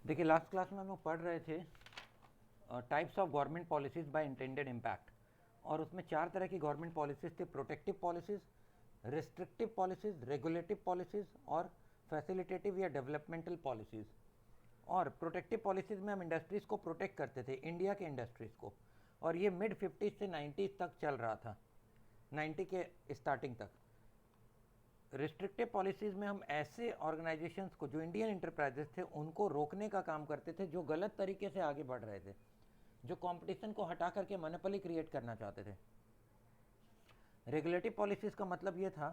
देखिए last class में हम लोग पढ़ रहे थे types of government policies by intended impact, और उसमें चार तरह की गवर्नमेंट पॉलिसीज़ थी: protective policies, restrictive policies, regulative policies और फैसिलिटेटिव या डेवलपमेंटल पॉलिसीज़। और प्रोटेक्टिव पॉलिसीज़ में हम इंडस्ट्रीज़ को प्रोटेक्ट करते थे, इंडिया के इंडस्ट्रीज़ को, और ये मिड 50 से 90 तक चल रहा था, 90 के स्टार्टिंग तक। रिस्ट्रिक्टिव पॉलिसीज़ में हम ऐसे ऑर्गेनाइजेशंस को, जो इंडियन इंटरप्राइजेस थे, उनको रोकने का काम करते थे जो गलत तरीके से आगे बढ़ रहे थे, जो कंपटीशन को हटा करके मोनोपोली क्रिएट करना चाहते थे। रेगुलेटिव पॉलिसीज़ का मतलब ये था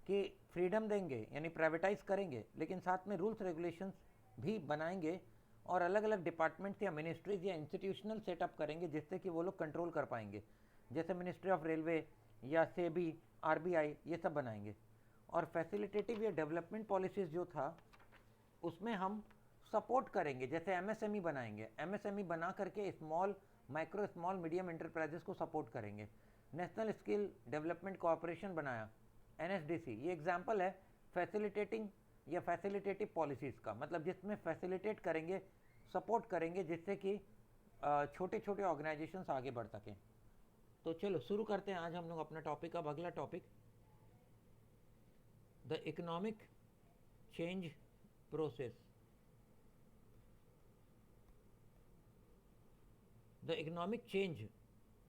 कि फ्रीडम देंगे, यानी प्राइवेटाइज करेंगे, लेकिन साथ में रूल्स रेगुलेशंस भी बनाएंगे और अलग अलग डिपार्टमेंट्स या मिनिस्ट्रीज या इंस्टीट्यूशनल सेटअप करेंगे जिससे कि वो लोग कंट्रोल कर पाएंगे, जैसे मिनिस्ट्री ऑफ रेलवे या सेबी, आरबीआई, ये सब बनाएंगे। और फैसिलिटेटिव या डेवलपमेंट पॉलिसीज़ जो था, उसमें हम सपोर्ट करेंगे, जैसे एमएसएमई बनाएंगे, एमएसएमई बना करके small, micro, small, medium enterprises को सपोर्ट करेंगे। नेशनल स्किल डेवलपमेंट कोऑपरेशन बनाया, एनएसडीसी, ये एग्जांपल है फैसिलिटेटिंग या फैसिलिटेटिव पॉलिसीज़ का, मतलब जिसमें फैसिलिटेट करेंगे, सपोर्ट करेंगे, जिससे कि छोटे छोटे ऑर्गेनाइजेशंस आगे बढ़ सकें। तो चलो शुरू करते हैं आज हम लोग अपना टॉपिक। अब अगला topic, the economic change process. The economic change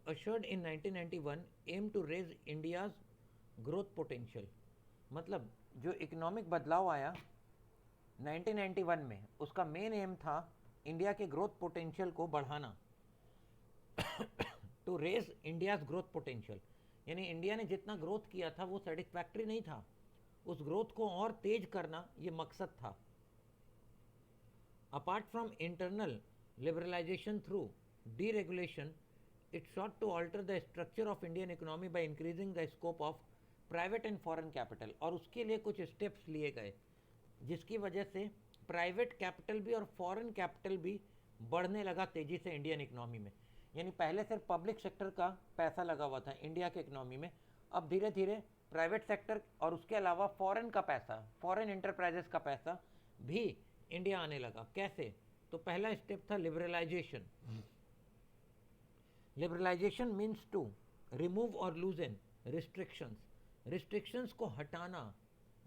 ushered in 1991 aimed to raise India's growth potential। मतलब जो इकोनॉमिक बदलाव आया 1991 में, उसका मेन एम था इंडिया के ग्रोथ पोटेंशियल को बढ़ाना। To raise India's growth potential, यानी इंडिया ने जितना ग्रोथ किया था वो सेटिस्फैक्ट्री नहीं था, उस ग्रोथ को और तेज करना ये मकसद था। Apart from internal liberalisation through deregulation, it sought to alter the structure of Indian economy by increasing the scope of private and foreign capital। और उसके लिए कुछ स्टेप्स लिए गए जिसकी वजह से प्राइवेट कैपिटल भी और फॉरेन कैपिटल भी बढ़ने लगा तेजी से इंडियन इकोनॉमी में। यानी पहले सिर्फ पब्लिक सेक्टर का पैसा लगा हुआ था इंडिया के इकोनॉमी में, अब धीरे धीरे प्राइवेट सेक्टर और उसके अलावा फॉरेन का पैसा, फॉरेन इंटरप्राइजेस का पैसा भी इंडिया आने लगा। कैसे? तो पहला स्टेप था liberalisation. Liberalisation means to remove और लूजन रिस्ट्रिक्शंस, रिस्ट्रिक्शंस को हटाना,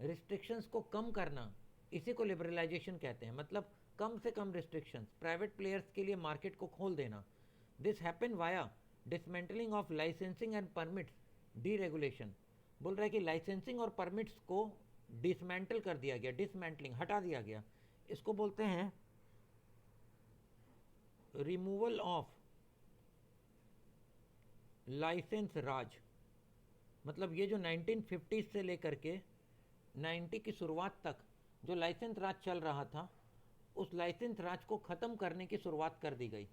रिस्ट्रिक्शंस को कम करना, इसी को लिबरलाइजेशन कहते हैं। मतलब कम से कम रिस्ट्रिक्शंस, प्राइवेट प्लेयर्स के लिए मार्केट को खोल देना। This happen via dismantling of licensing and permits, deregulation. बोल रहा है कि लाइसेंसिंग और परमिट्स को डिसमेंटल कर दिया गया, डिसमेंटलिंग, हटा दिया गया। इसको बोलते हैं रिमूवल ऑफ लाइसेंस राज। मतलब ये जो 1950 से लेकर के 90 की शुरुआत तक जो लाइसेंस राज चल रहा था, उस लाइसेंस राज को ख़त्म करने की शुरुआत कर दी गई।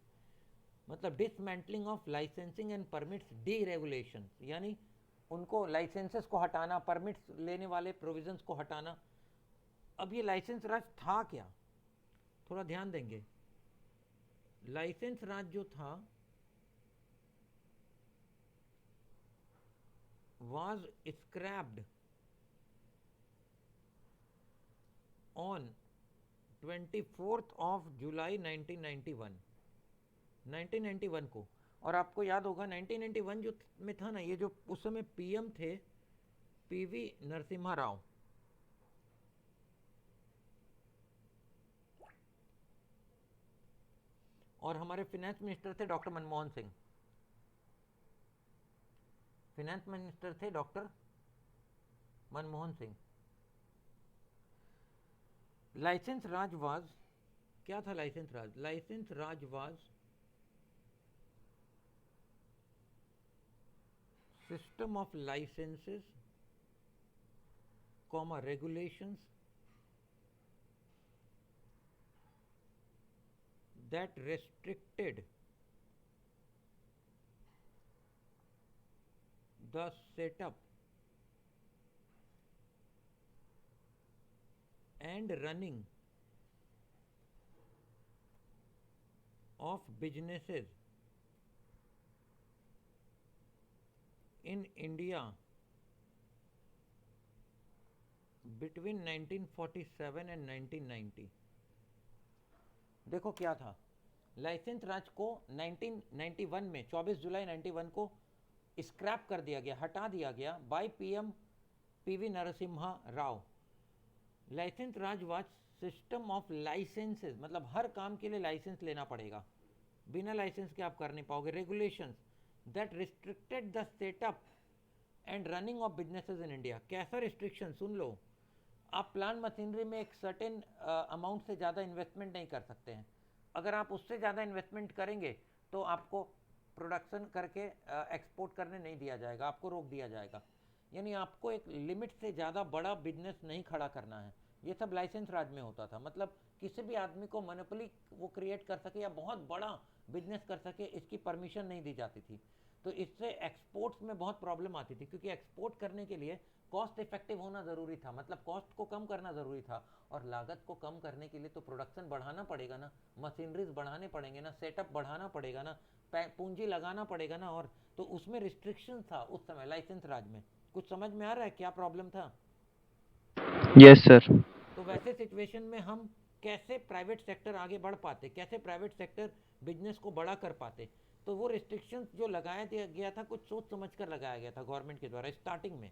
मतलब dismantling of licensing and permits, D regulation, यानी उनको लाइसेंसेस को हटाना, परमिट्स लेने वाले प्रोविजंस को हटाना। अब ये लाइसेंस राज था क्या, थोड़ा ध्यान देंगे। लाइसेंस राज जो था was scrapped on 24th of July 1991, 1991 को। और आपको याद होगा 1991 जो में था ना, ये जो उस समय पीएम थे पीवी नरसिम्हा राव, और हमारे फिनेंस मिनिस्टर थे doctor Manmohan Singh. Finance minister थे doctor Manmohan Singh. Licence Raj was, क्या था licence Raj? Licence Raj was system of licences, comma regulations that restricted the setup and running of businesses in India between 1947 and 1990। देखो क्या था, लाइसेंस राज को 1991 में 24 जुलाई 91 को स्क्रैप कर दिया गया, हटा दिया गया by PM P V Narasimha Rao. License Raj was system of licenses, मतलब हर काम के लिए लाइसेंस लेना पड़ेगा, बिना लाइसेंस के आप कर नहीं पाओगे। Regulations that restricted the setup and running of businesses in India. कैसा रिस्ट्रिक्शन, सुन लो, आप प्लांट मशीनरी में एक सर्टेन अमाउंट से ज़्यादा इन्वेस्टमेंट नहीं कर सकते हैं। अगर आप उससे ज़्यादा इन्वेस्टमेंट करेंगे तो आपको प्रोडक्शन करके एक्सपोर्ट करने नहीं दिया जाएगा, आपको रोक दिया जाएगा। यानी आपको एक लिमिट से ज़्यादा बड़ा बिजनेस नहीं खड़ा करना है। ये सब लाइसेंस राज में होता था, मतलब किसी भी आदमी को मोनोपोली वो क्रिएट कर सके या बहुत बड़ा बिजनेस कर सके, इसकी परमिशन नहीं दी जाती थी। तो इससे एक्सपोर्ट्स में बहुत प्रॉब्लम आती थी, क्योंकि एक्सपोर्ट करने के लिए कॉस्ट इफेक्टिव होना ज़रूरी था, मतलब कॉस्ट को कम करना ज़रूरी था। और लागत को कम करने के लिए तो प्रोडक्शन बढ़ाना पड़ेगा ना, मशीनरीज बढ़ाने पड़ेंगे ना, सेटअप बढ़ाना पड़ेगा ना, पूंजी लगाना पड़ेगा ना। और तो उसमें रिस्ट्रिक्शन था उस समय लाइसेंस राज में। कुछ समझ में आ रहा है क्या प्रॉब्लम था? Yes sir. तो वैसे सिचुएशन में हम कैसे प्राइवेट सेक्टर आगे बढ़ पाते, कैसे प्राइवेट सेक्टर बिजनेस को बड़ा कर पाते? तो वो रिस्ट्रिक्शंस जो लगाया गया था, कुछ सोच समझ कर लगाया गया था गवर्नमेंट के द्वारा स्टार्टिंग में।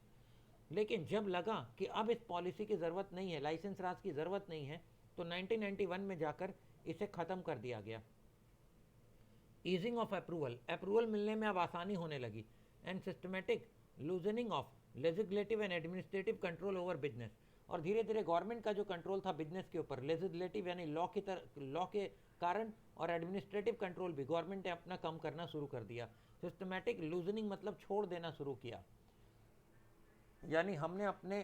लेकिन जब लगा कि अब इस पॉलिसी की ज़रूरत नहीं है, लाइसेंस राज की ज़रूरत नहीं है, तो 1991 में जाकर इसे ख़त्म कर दिया गया। ईजिंग ऑफ अप्रूवल, अप्रूवल मिलने में अब आसानी होने लगी। And systematic loosening of legislative and administrative control over business. और धीरे धीरे गवर्नमेंट का जो कंट्रोल था बिजनेस के ऊपर, लेजिस्लेटिव यानी लॉ के कारण, और एडमिनिस्ट्रेटिव कंट्रोल भी गवर्नमेंट ने अपना कम करना शुरू कर दिया। सिस्टमेटिक लूजनिंग मतलब छोड़ देना शुरू किया। यानी हमने अपने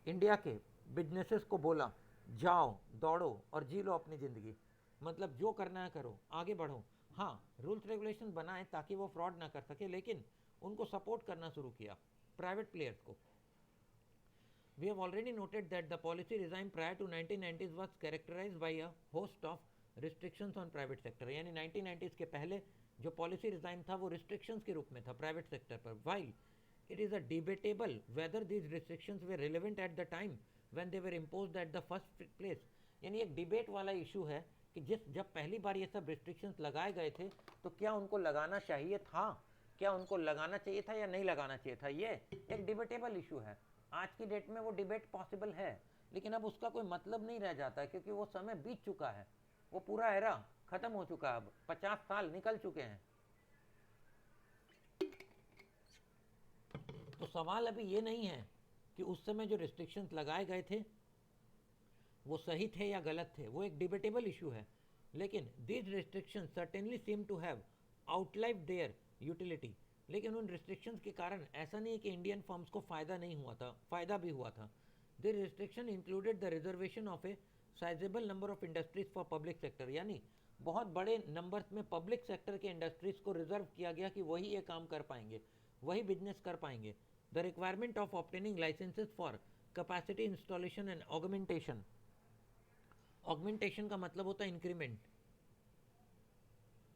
इंडिया के बिजनेसेस को बोला, जाओ दौड़ो और जी लो अपनी ज़िंदगी, मतलब जो करना है करो, आगे बढ़ो। हाँ, रूल्स रेगुलेशन बनाए ताकि वो फ्रॉड ना कर सके, लेकिन उनको सपोर्ट करना शुरू किया, प्राइवेट प्लेयर्स को। We have already noted that the policy regime prior to 1990s was characterized by a host of restrictions on private sector। यानी 1990s के पहले जो पॉलिसी रिजाइम था वो रिस्ट्रिक्शंस के रूप में था प्राइवेट सेक्टर पर। While it is a debatable whether these restrictions were relevant at the time when they were imposed at the first place। यानी एक डिबेट वाला इशू है कि जब पहली बार ये सब रिस्ट्रिक्शंस लगाए गए थे तो क्या उनको लगाना चाहिए था, क्या उनको लगाना चाहिए था या नहीं लगाना चाहिए था। ये एक डिबेटेबल इशू है। आज की डेट में वो डिबेट पॉसिबल है, लेकिन अब उसका कोई मतलब नहीं रह जाता है, क्योंकि वो समय बीत चुका है, वो पूरा एरा खत्म हो चुका है, अब 50 साल निकल चुके हैं। तो सवाल अभी ये नहीं है कि उस समय जो रिस्ट्रिक्शंस लगाए गए थे वो सही थे या गलत थे, वो एक डिबेटेबल इशू है। लेकिन this restriction certainly seem to have outlive their utility. लेकिन उन रिस्ट्रिक्शंस के कारण ऐसा नहीं है कि इंडियन फर्म्स को फ़ायदा नहीं हुआ था, फ़ायदा भी हुआ था। This restriction included the reservation of A sizable number of industries for public sector. यानी बहुत बड़े नंबर्स में पब्लिक सेक्टर के इंडस्ट्रीज को रिजर्व किया गया कि वही ये काम कर पाएंगे, वही बिजनेस कर पाएंगे। The requirement of obtaining licenses for capacity installation and augmentation. Augmentation का मतलब होता है इंक्रीमेंट,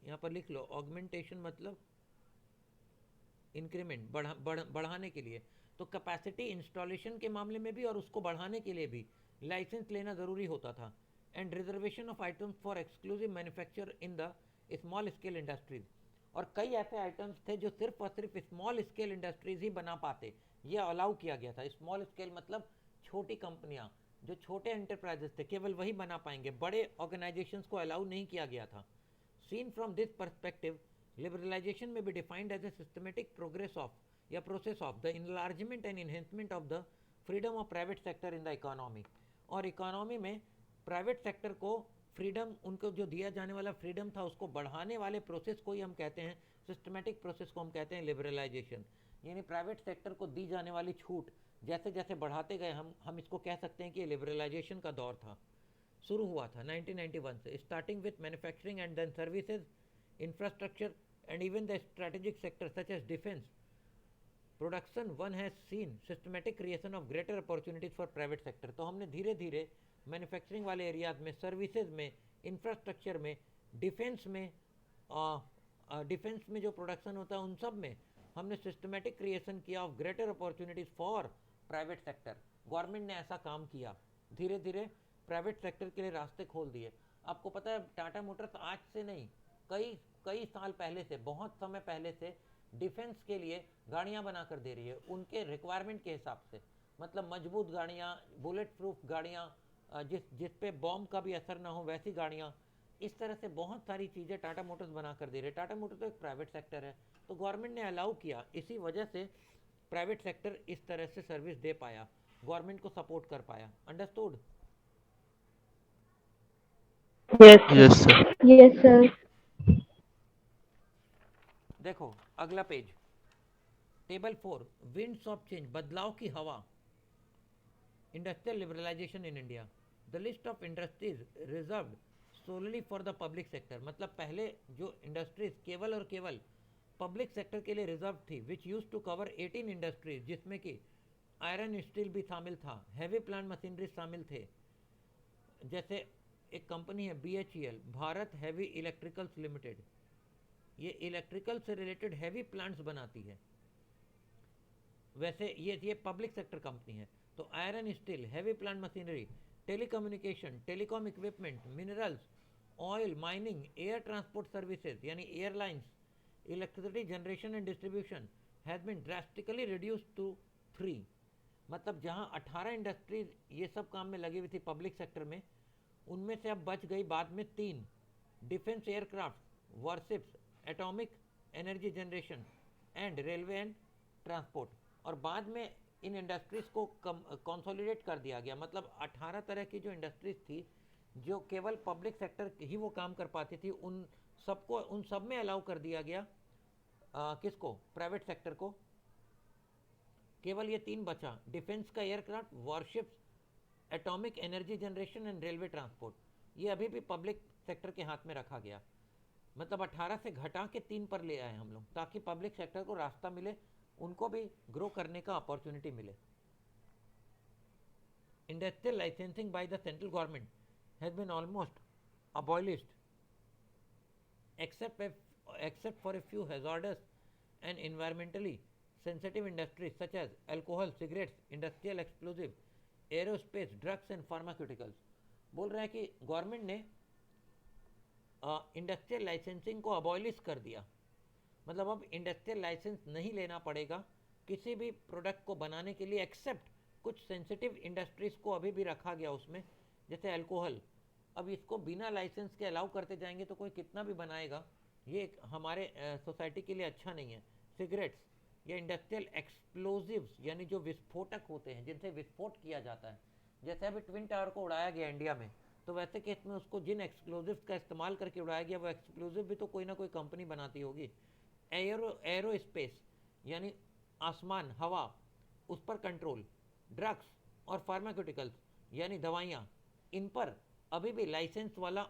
यहाँ पर लिख लो, ऑगमेंटेशन मतलब इंक्रीमेंट, बढ़ाने के लिए। तो कैपेसिटी इंस्टॉलेशन के मामले में भी और उसको बढ़ाने के लिए भी लाइसेंस लेना ज़रूरी होता था। And reservation of items for exclusive manufacture in the small scale industries. और कई ऐसे आइटम्स थे जो सिर्फ और सिर्फ स्मॉल स्केल इंडस्ट्रीज ही बना पाते, ये अलाउ किया गया था। स्मॉल स्केल मतलब छोटी कंपनियां, जो छोटे एंटरप्राइजेस थे, केवल वही बना पाएंगे, बड़े ऑर्गेनाइजेशंस को अलाउ नहीं किया गया था। Seen from this perspective, liberalisation में be defined as a systematic progress of या process of the enlargement and enhancement of the freedom of private sector in the economy. और इकोनॉमी में प्राइवेट सेक्टर को freedom, उनको जो दिया जाने वाला फ्रीडम था उसको बढ़ाने वाले प्रोसेस को ही हम कहते हैं, सिस्टमेटिक प्रोसेस को हम कहते हैं लिबरलाइजेशन। यानी प्राइवेट सेक्टर को दी जाने वाली छूट जैसे जैसे बढ़ाते गए हम इसको कह सकते हैं कि ये लिबरलाइजेशन का दौर था, शुरू हुआ था 1991 से, starting with manufacturing and then services, infrastructure and even the strategic sector such as defence production. One has seen systematic creation of greater opportunities for private sector. तो हमने धीरे धीरे मैन्युफैक्चरिंग वाले एरियाज में, सर्विसेज में, इंफ्रास्ट्रक्चर में, defence में, defence में जो प्रोडक्शन होता है उन सब में हमने सिस्टमेटिक क्रिएशन किया of greater opportunities for private sector. Government ने ऐसा काम किया, धीरे धीरे प्राइवेट सेक्टर के लिए रास्ते खोल दिए। आपको पता है टाटा मोटर्स आज से नहीं, कई कई साल पहले से, बहुत समय पहले से डिफेंस के लिए गाड़ियां बना कर दे रही है उनके रिक्वायरमेंट के हिसाब से। मतलब मजबूत गाड़ियां, बुलेट प्रूफ गाड़ियां, जिस पे बॉम्ब का भी असर ना हो वैसी गाड़ियां, इस तरह से बहुत सारी चीज़ें टाटा मोटर्स बना कर दे रहे हैं। टाटा मोटर्स तो एक प्राइवेट सेक्टर है, तो गवर्नमेंट ने अलाउ किया, इसी वजह से प्राइवेट सेक्टर इस तरह से सर्विस दे पाया, गवर्नमेंट को सपोर्ट कर पाया। Understood? Yes, Yes, sir. sir. Yes, sir. देखो अगला पेज, टेबल 4, विंड्स ऑफ चेंज, बदलाव की हवा, industrial liberalisation in India. The list of industries reserved solely for the public sector. मतलब पहले जो इंडस्ट्रीज केवल और केवल पब्लिक सेक्टर के लिए रिजर्व थी, which use to cover 18 industries, जिसमें कि आयरन स्टील भी शामिल था, हैवी प्लांट मशीनरी शामिल थे। जैसे एक कंपनी है BHEL, Bharat heavy electricals limited, ये इलेक्ट्रिकल से रिलेटेड हैवी प्लांट्स बनाती है। वैसे ये पब्लिक सेक्टर कंपनी है। तो iron steel, heavy plant machinery, telecommunication, telecom equipment, minerals, oil, mining, air transport services यानी airlines, electricity generation and distribution has been drastically reduced to 3। मतलब जहां 18 इंडस्ट्रीज ये सब काम में लगी हुई थी पब्लिक सेक्टर में, उनमें से अब बच गई बाद में 3, defence aircraft, warships, atomic energy generation and railway and transport. और बाद में इन इंडस्ट्रीज को कंसोलिडेट कर दिया गया। मतलब 18 तरह की जो इंडस्ट्रीज थी जो केवल पब्लिक सेक्टर ही वो काम कर पाती थी, उन सब में अलाउ कर दिया गया किसको? प्राइवेट सेक्टर को। केवल ये 3 बचा, डिफेंस का aircraft, warships, atomic energy generation and railway transport, ये अभी भी पब्लिक सेक्टर के हाथ में रखा गया। मतलब 18 से घटा के 3 पर ले आए हम लोग, ताकि पब्लिक सेक्टर को रास्ता मिले, उनको भी ग्रो करने का अपॉर्चुनिटी मिले। Industrial licensing by the central government has been almost abolished except for a few hazardous and environmentally sensitive industries such as alcohol, cigarettes, industrial explosive, aerospace, drugs and pharmaceuticals। बोल रहे हैं कि government ने industrial licensing को abolish कर दिया। मतलब अब इंडस्ट्रियल लाइसेंस नहीं लेना पड़ेगा किसी भी प्रोडक्ट को बनाने के लिए, एक्सेप्ट कुछ सेंसिटिव इंडस्ट्रीज को अभी भी रखा गया उसमें, जैसे अल्कोहल। अब इसको बिना लाइसेंस के अलाउ करते जाएंगे तो कोई कितना भी बनाएगा, ये हमारे सोसाइटी के लिए अच्छा नहीं है। सिगरेट्स या इंडस्ट्रियल एक्सप्लोजिव्स यानी जो विस्फोटक होते हैं जिनसे विस्फोट किया जाता है, जैसे अभी ट्विन टावर को उड़ाया गया इंडिया में, तो वैसे केस में उसको जिन एक्सप्लोजिव्स का इस्तेमाल करके उड़ाया गया वो एक्सप्लोजिव भी तो कोई ना कोई कंपनी बनाती होगी। एरोस्पेस यानी आसमान, हवा, उस पर कंट्रोल, ड्रग्स और फार्मास्यूटिकल्स यानी दवाइयाँ, इन पर अभी भी लाइसेंस वाला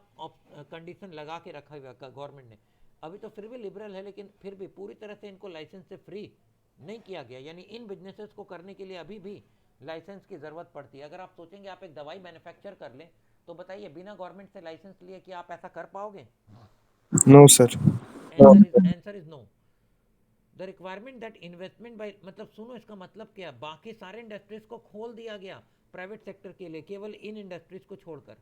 कंडीशन लगा के रखा हुआ गवर्नमेंट ने। अभी तो फिर भी लिबरल है, लेकिन फिर भी पूरी तरह से इनको लाइसेंस से फ्री नहीं किया गया। यानी इन बिजनेसेस को करने के लिए अभी भी लाइसेंस की ज़रूरत पड़ती है। अगर आप सोचेंगे आप एक दवाई मैन्युफैक्चर कर लें, तो बताइए बिना गवर्नमेंट से लाइसेंस लिए कि आप ऐसा कर पाओगे? No, sir. Answer is no. The requirement that investment by, मतलब सुनो इसका मतलब क्या, बाकी सारे इंडस्ट्रीज को खोल दिया गया प्राइवेट सेक्टर के लिए, केवल इन इंडस्ट्रीज को छोड़कर।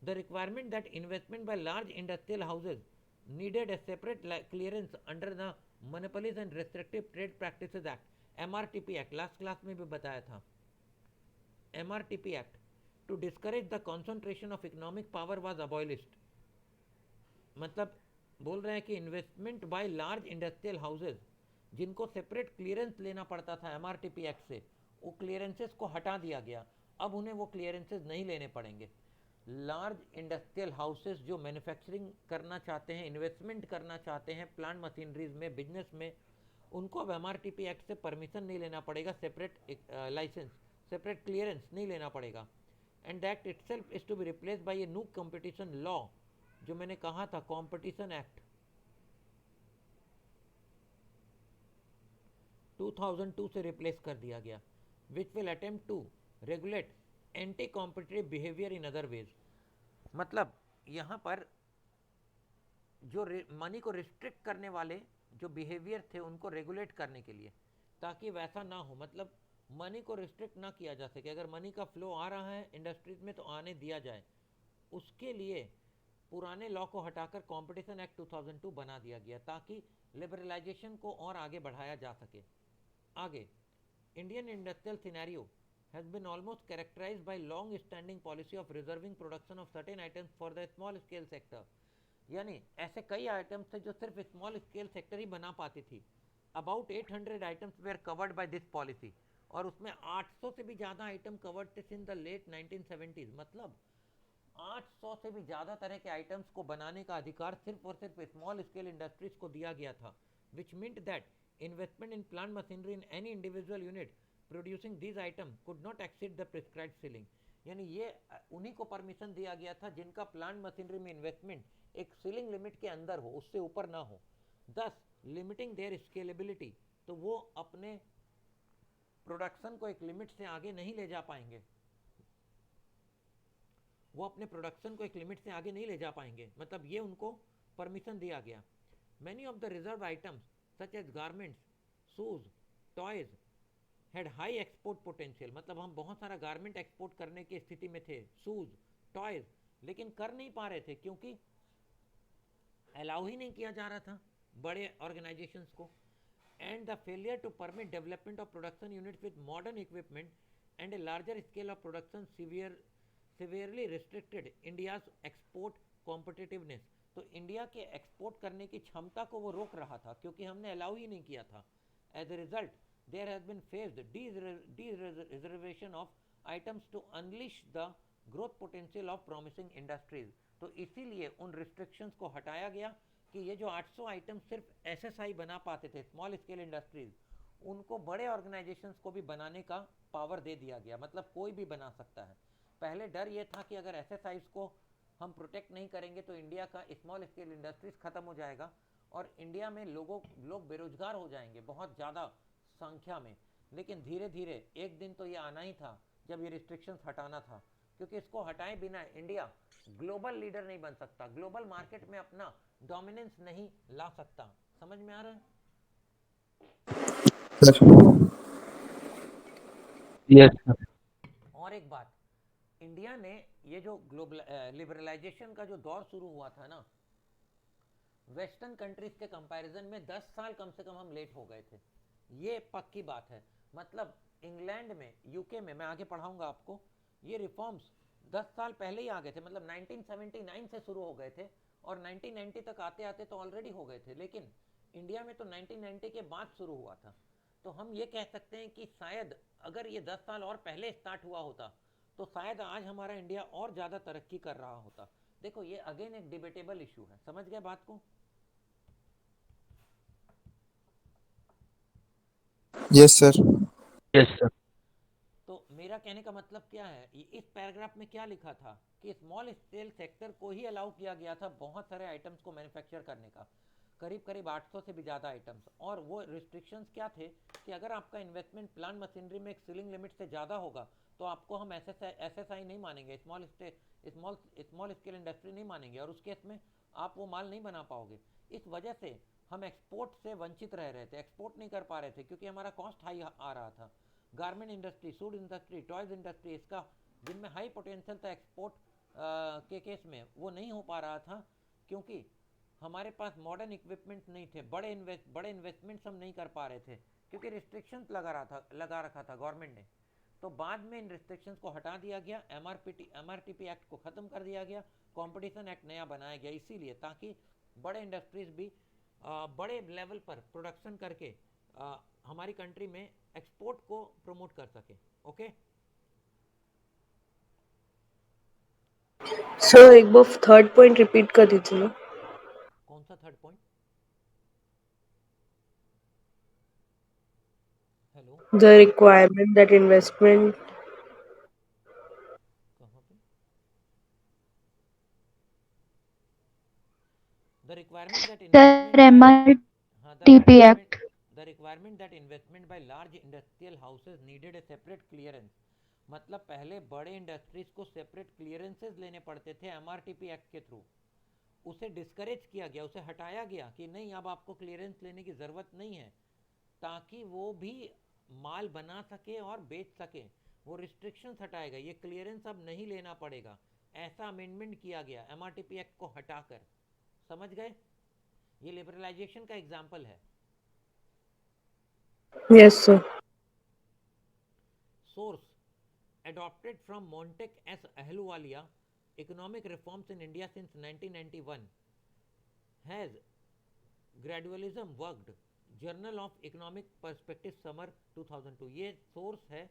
The requirement that investment by large industrial houses needed a separate clearance under the monopolies and restrictive trade practices act, MRTP act, last class में भी बताया था। MRTP act to discourage the concentration of economic power was abolished. मतलब बोल रहे हैं कि investment by large industrial houses जिनको सेपरेट क्लियरेंस लेना पड़ता था MRTP एक्ट से, वो क्लियरेंसेस को हटा दिया गया। अब उन्हें वो क्लियरेंसेस नहीं लेने पड़ेंगे। लार्ज इंडस्ट्रियल हाउसेस जो मैन्युफैक्चरिंग करना चाहते हैं, इन्वेस्टमेंट करना चाहते हैं प्लांट मशीनरीज में, बिजनेस में, उनको अब MRTP एक्ट से परमिशन नहीं लेना पड़ेगा, सेपरेट लाइसेंस, सेपरेट क्लियरेंस नहीं लेना पड़ेगा। And that itself is to be replaced by a new competition law, जो मैंने कहा था कंपटीशन एक्ट 2002 से रिप्लेस कर दिया गया, which will attempt to regulate anti competitive behaviour in other ways. मतलब यहाँ पर जो मनी को रिस्ट्रिक्ट करने वाले जो बिहेवियर थे उनको रेगुलेट करने के लिए, ताकि वैसा ना हो। मतलब मनी को रिस्ट्रिक्ट ना किया जा सके, अगर मनी का फ्लो आ रहा है इंडस्ट्रीज में तो आने दिया जाए, उसके लिए पुराने लॉ को हटाकर कंपटीशन एक्ट 2002 बना दिया गया ताकि लिबरलाइजेशन को और आगे बढ़ाया जा सके। आगे, Indian industrial scenario has been almost characterized by long standing policy of reserving production of certain items for the small scale sector। यानी ऐसे कई आइटम्स थे जो सिर्फ स्मॉल स्केल सेक्टर ही बना पाती थी। About 800 items were covered by this policy, और उसमें 800 से भी ज़्यादा आइटम कवर्ड थे इन द लेट 1970s। मतलब 800 से भी ज़्यादा तरह के आइटम्स को बनाने का अधिकार सिर्फ और सिर्फ स्मॉल स्केल इंडस्ट्रीज को दिया गया था, which meant that investment in plant machinery in any individual unit producing this item could not exceed the prescribed ceiling. यानी ये उन्हीं को परमिशन दिया गया था जिनका प्लांट मशीनरी में इन्वेस्टमेंट एक सीलिंग लिमिट के अंदर हो, उससे ऊपर ना हो, दस लिमिटिंग देयर स्केलेबिलिटी। तो वो अपने प्रोडक्शन को एक लिमिट से आगे नहीं ले जा पाएंगे, वो अपने प्रोडक्शन को एक लिमिट से आगे नहीं ले जा पाएंगे, मतलब ये उनको परमिशन दिया गया। Many of the reserve items such as garments, shoes, toys had high export potential. मतलब हम बहुत सारा गारमेंट एक्सपोर्ट करने की स्थिति में थे, शूज, टॉयज, लेकिन कर नहीं पा रहे थे क्योंकि अलाउ ही नहीं किया जा रहा था बड़े ऑर्गेनाइजेशंस को। And the failure to permit development of production units with modern equipment and a larger scale of production severely restricted India's export competitiveness. तो इंडिया के एक्सपोर्ट करने की क्षमता को वो रोक रहा था क्योंकि हमने अलाउ ही नहीं किया था। As a result there has been faced de-reservation of items to unleash the growth potential of promising industries। तो इसीलिए उन restrictions को हटाया गया कि ये जो 800 आइटम सिर्फ एसएसआई बना पाते थे, स्मॉल स्केल इंडस्ट्रीज, उनको बड़े ऑर्गेनाइजेशंस को भी बनाने का पावर दे दिया गया। मतलब कोई भी बना सकता है। पहले डर ये था कि अगर एसएसआईज को हम प्रोटेक्ट नहीं करेंगे तो इंडिया का स्मॉल स्केल इंडस्ट्रीज खत्म हो जाएगा और इंडिया में लोग बेरोजगार हो जाएंगे बहुत ज़्यादा संख्या में। लेकिन धीरे धीरे एक दिन तो ये आना ही था जब ये रिस्ट्रिक्शंस हटाना था, क्योंकि इसको हटाए बिना इंडिया ग्लोबल लीडर नहीं बन सकता, ग्लोबल मार्केट में अपना डोमिनेंस नहीं ला सकता। समझ में आ रहा है? Yes, sir. और एक बात, इंडिया ने ये जो ग्लोबल लिबरलाइजेशन का जो दौर शुरू हुआ था ना, वेस्टर्न कंट्रीज के कंपैरिजन में 10 साल कम से कम हम लेट हो गए थे। ये पक्की बात है। मतलब इंग्लैंड में, यूके में, मैं आगे पढ़ाऊंगा आपको, ये रिफॉर्म्स 10 साल पहले ही आ गए थे। मतलब 1979 से शुरू हो गए थे और 1990 तक आते आते तो ऑलरेडी हो गए थे, लेकिन इंडिया में तो 1990 के बाद शुरू हुआ था। तो हम ये कह सकते हैं कि शायद अगर ये 10 साल और पहले स्टार्ट हुआ होता तो शायद आज हमारा इंडिया और ज़्यादा तरक्की कर रहा होता। देखो ये अगेन एक डिबेटेबल इशू है, समझ गए बात को? Yes, sir. Yes, sir. तो मेरा कहने का मतलब क्या है, इस पैराग्राफ में क्या लिखा था कि स्मॉल स्केल सेक्टर को ही अलाउ किया गया था बहुत सारे आइटम्स को मैन्युफैक्चर करने का, करीब करीब 800 से भी ज़्यादा आइटम्स। और वो रिस्ट्रिक्शंस क्या थे कि अगर आपका इन्वेस्टमेंट प्लांट मशीनरी में एक सीलिंग लिमिट से ज़्यादा होगा तो आपको हम एसएसआई नहीं मानेंगे, स्मॉल स्केल इंडस्ट्री नहीं मानेंगे, और उस केस में आप वो माल नहीं बना पाओगे। इस वजह से हम एक्सपोर्ट से वंचित रह रहे थे, एक्सपोर्ट नहीं कर पा रहे थे क्योंकि हमारा कॉस्ट हाई आ रहा था। Garment industry, should industry, toys industry, इसका जिनमें हाई पोटेंशियल था एक्सपोर्ट के केस में, वो नहीं हो पा रहा था क्योंकि हमारे पास मॉडर्न इक्विपमेंट नहीं थे, बड़े इन्वेस्टमेंट्स हम नहीं कर पा रहे थे क्योंकि रिस्ट्रिक्शंस लगा रखा था गवर्नमेंट ने। तो बाद में इन रिस्ट्रिक्शंस को हटा दिया गया, एमआरटीपी एक्ट को ख़त्म कर दिया गया, कंपटीशन एक्ट नया बनाया गया, इसीलिए ताकि बड़े इंडस्ट्रीज भी बड़े लेवल पर प्रोडक्शन करके हमारी कंट्री में एक्सपोर्ट को प्रमोट कर सके। ओके सर एक बार थर्ड पॉइंट रिपीट कर दीजिए। कौन सा third point? Hello, the requirement that investment कहाँ पे? The requirement that Sir, investment by, हाँ, MRTP Act. the requirement that investment by large industrial houses needed a separate clearance। मतलब पहले बड़े इंडस्ट्रीज को सेपरेट क्लियरेंसेस लेने पड़ते थे एमआरटीपी एक्ट के थ्रू, उसे डिस्करेज किया गया, उसे हटाया गया कि नहीं अब आपको क्लियरेंस लेने की ज़रूरत नहीं है, ताकि वो भी माल बना सके और बेच सके। वो रिस्ट्रिक्शंस हटाएगा, ये क्लियरेंस अब नहीं लेना पड़ेगा। ऐसा अमेंडमेंट किया गया एमआरटीपी एक्ट को हटाकर। समझ गए? ये लिबरलाइजेशन का एग्जाम्पल है। Yes, sir. Source: adopted from Montek S. Ahluwalia, Economic Reforms in India since 1991. Has Gradualism Worked? Journal of Economic Perspectives Summer 2002। ये सोर्स है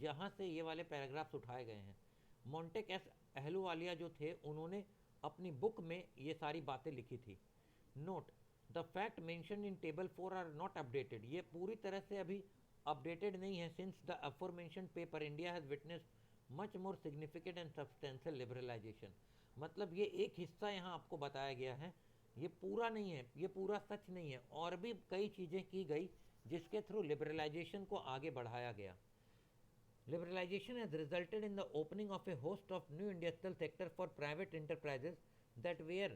जहाँ से ये वाले पैराग्राफ्स उठाए गए हैं। मोंटेक एस अहलूवालिया जो थे उन्होंने अपनी बुक में ये सारी बातें लिखी थी। Note: the fact mention in table 4 are not updated. ये पूरी तरह से अभी अपडेटेड नहीं है। Since the aforementioned paper India has witnessed much more significant and substantial liberalisation. मतलब ये एक हिस्सा यहाँ आपको बताया गया है, ये पूरा नहीं है, ये पूरा सच नहीं है। और भी कई चीज़ें की गई जिसके थ्रू लिबरलाइजेशन को आगे बढ़ाया गया। Liberalization has resulted in the opening of a host of new industrial sector for private enterprises that were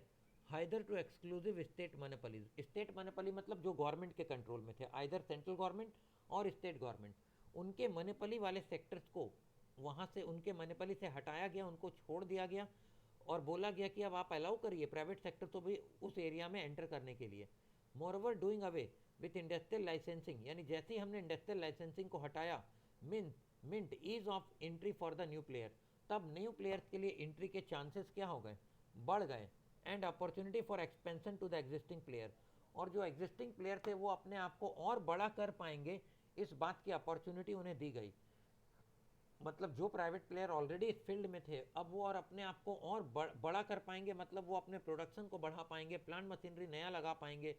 either to exclusive state monopolies। State monopoly मतलब जो गवर्नमेंट के कंट्रोल में थे, either सेंट्रल गवर्नमेंट और स्टेट गवर्नमेंट। उनके monopoly वाले sectors को वहाँ से, उनके मोनोपोली से हटाया गया, उनको छोड़ दिया गया और बोला गया कि अब आप अलाउ करिए प्राइवेट सेक्टर तो भी उस एरिया में एंटर करने के लिए। Moreover doing away with industrial licensing, यानी जैसे ही हमने इंडस्ट्रियल लाइसेंसिंग को हटाया, meant ease of entry for the new player, तब न्यू प्लेयर्स के लिए एंट्री के चांसेस क्या हो गए? बढ़ गए। And opportunity for expansion to the existing player, और जो एग्जिस्टिंग प्लेयर थे वो अपने आप को और बड़ा कर पाएंगे, इस बात की अपॉर्चुनिटी उन्हें दी गई। मतलब जो प्राइवेट प्लेयर ऑलरेडी इस फील्ड में थे, अब वो और अपने आप को और बड़ा कर पाएंगे। मतलब वो अपने प्रोडक्शन को बढ़ा पाएंगे, प्लांट मशीनरी नया लगा पाएंगे,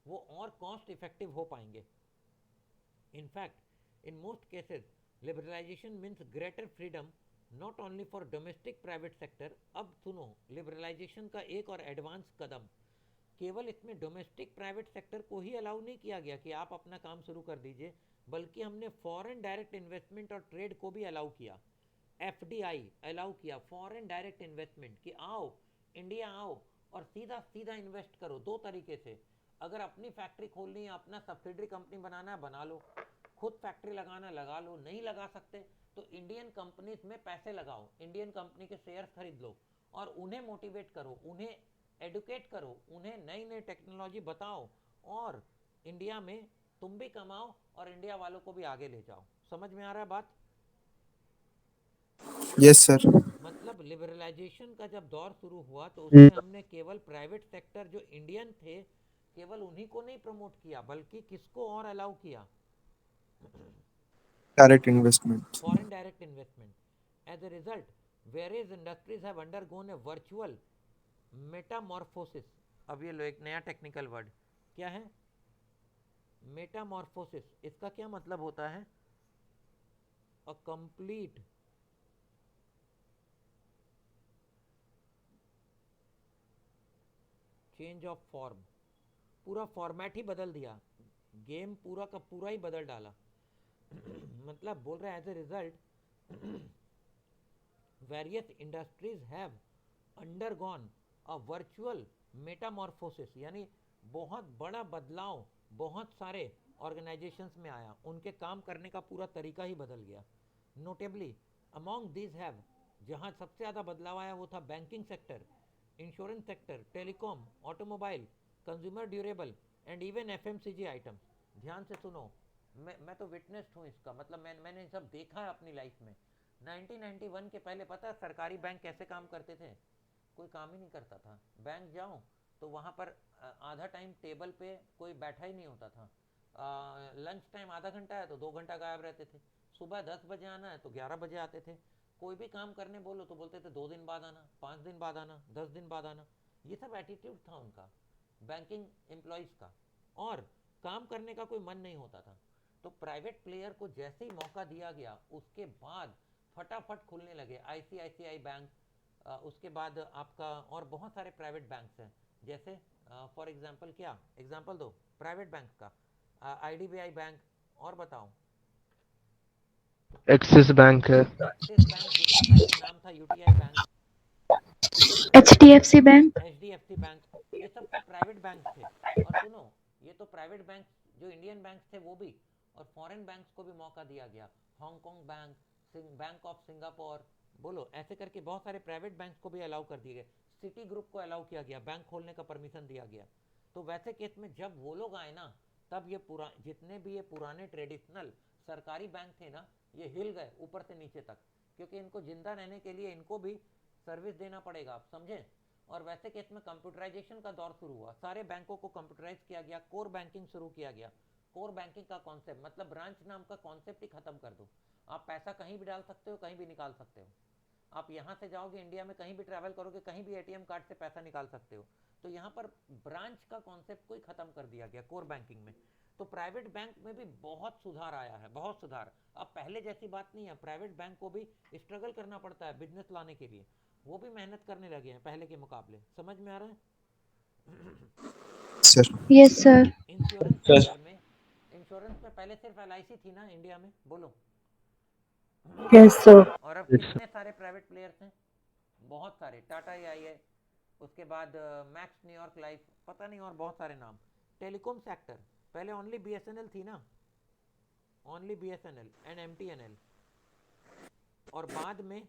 वो और कॉस्ट इफेक्टिव हो पाएंगे। In fact in most cases liberalisation means greater freedom not only for domestic private sector. अब सुनो, लिबरलाइजेशन का एक और एडवांस कदम, केवल इसमें डोमेस्टिक प्राइवेट सेक्टर को ही अलाउ नहीं किया गया कि आप अपना काम शुरू कर दीजिए, बल्कि हमने फॉरेन डायरेक्ट इन्वेस्टमेंट और ट्रेड को भी अलाउ किया। एफडीआई अलाउ किया, फॉरेन डायरेक्ट इन्वेस्टमेंट, कि आओ इंडिया आओ और सीधा सीधा इन्वेस्ट करो। दो तरीके से, अगर अपनी फैक्ट्री खोलनी है, अपना सब्सिडरी कंपनी बनाना है, बना लो। खुद फैक्ट्री लगाना लगा लो, नहीं लगा सकते तो इंडियन कंपनीज में पैसे लगाओ, इंडियन कंपनी के शेयर खरीद लो और उन्हें मोटिवेट करो, उन्हें एडुकेट करो, उन्हें नई नई टेक्नोलॉजी बताओ और इंडिया में तुम भी कमाओ और इंडिया वालों को भी आगे ले जाओ। समझ में आ रहा है बात? Yes sir. मतलब लिबरलाइजेशन का जब दौर शुरू हुआ तो उसमें हमने केवल प्राइवेट सेक्टर जो इंडियन थे, केवल उन्हीं को नहीं प्रमोट किया, बल्कि किसको और अलाउ किया? Direct investment. Foreign direct investment. As a result, various industries have undergone a virtual metamorphosis। अब ये लो एक नया टेक्निकल वर्ड, क्या है? मेटामॉर्फोसिस। इसका क्या मतलब होता है? A complete change of form, पूरा फॉर्मेट ही बदल दिया, गेम पूरा का पूरा ही बदल डाला। मतलब बोल रहा है as a result various industries have undergone a virtual metamorphosis, यानी बहुत बड़ा बदलाव बहुत सारे ऑर्गेनाइजेशंस में आया, उनके काम करने का पूरा तरीका ही बदल गया। नोटेबली अमॉन्ग दीज हैव, जहाँ सबसे ज़्यादा बदलाव आया वो था banking sector, insurance sector, telecom, automobile, consumer durable and even FMCG items. ध्यान से सुनो, मैं तो विटनेस्ड हूँ इसका, मतलब मैंने सब देखा है अपनी लाइफ में। 1991 के पहले पता है सरकारी बैंक कैसे काम करते थे? कोई काम ही नहीं करता था। बैंक जाओ तो वहाँ पर आधा टाइम टेबल पे कोई बैठा ही नहीं होता था। लंच टाइम आधा घंटा है तो 2 घंटा गायब रहते थे। सुबह 10 बजे आना है तो 11 बजे आते थे। कोई भी काम करने बोलो तो बोलते थे 2 दिन बाद आना, 5 दिन बाद आना, 10 दिन बाद आना। ये सब एटीट्यूड था उनका, बैंकिंग एम्प्लॉयज़ का, और काम करने का कोई मन नहीं होता था। तो प्राइवेट प्लेयर को जैसे ही मौका दिया गया उसके बाद फटाफट खुलने लगे। आईसीआईसीआई बैंक, उसके बाद आपका और बहुत सारे प्राइवेट बैंक्स हैं, जैसे फॉर एग्जांपल, क्या एग्जांपल दो प्राइवेट बैंक का? आईडीबीआई बैंक, और बताओ। एक्सिस बैंक है। एक्सिस बैंक, जिसका पहले नाम था UTI bank, HDFC bank. HDFC bank, ये सब तो प्राइवेट बैंक थे। और सुनो, ये तो प्राइवेट बैंक जो इंडियन बैंक थे वो भी, और फॉरेन बैंक्स को भी मौका दिया गया। Hong Kong bank, bank of Singapore, बोलो, ऐसे करके बहुत सारे प्राइवेट बैंक को भी अलाउ कर दिए गए, सिटी ग्रुप को अलाउ किया गया, बैंक खोलने का परमिशन दिया गया। तो वैसे केस में जब वो लोग आए ना, तब ये जितने भी ये पुराने ट्रेडिशनल सरकारी बैंक थे ना, ये हिल गए ऊपर से नीचे तक, क्योंकि इनको जिंदा रहने के लिए इनको भी सर्विस देना पड़ेगा, आप समझे। और वैसे केस में कंप्यूटराइजेशन का दौर शुरू हुआ, सारे बैंकों को कंप्यूटराइज किया गया, कोर बैंकिंग शुरू किया गया। कोर बैंकिंग का कॉन्सेप्ट मतलब ब्रांच नाम का कॉन्सेप्ट ही खत्म कर दो। आप पैसा कहीं भी डाल सकते हो, कहीं भी निकाल सकते हो। आप यहाँ से जाओगे इंडिया में, कहीं भी ट्रैवल करोगे, कहीं भी एटीएम कार्ड से पैसा निकाल सकते हो। तो यहाँ पर ब्रांच का कॉन्सेप्ट को ही खत्म कर दिया गया कोर बैंकिंग में। तो प्राइवेट बैंक में भी बहुत सुधार आया है, बहुत सुधार। अब पहले जैसी बात नहीं है, प्राइवेट बैंक को भी स्ट्रगल करना पड़ता है बिजनेस लाने के लिए, वो भी मेहनत करने लगे हैं पहले के मुकाबले। समझ में आ रहा है? Sir. Yes sir. Insurance sir. Sector में, इंश्योरेंस में पहले सिर्फ एलआईसी थी ना इंडिया में, बोलो। Yes, sir. और अब Yes, sir. कितने सारे प्राइवेट प्लेयर्स हैं, बहुत सारे। टाटा आई है, उसके बाद मैक्स न्यूयॉर्क लाइफ, पता नहीं और बहुत सारे नाम। टेलीकॉम सेक्टर, पहले ओनली बीएसएनएल थी ना, ओनली बीएसएनएल एंड एमटीएनएल, और बाद में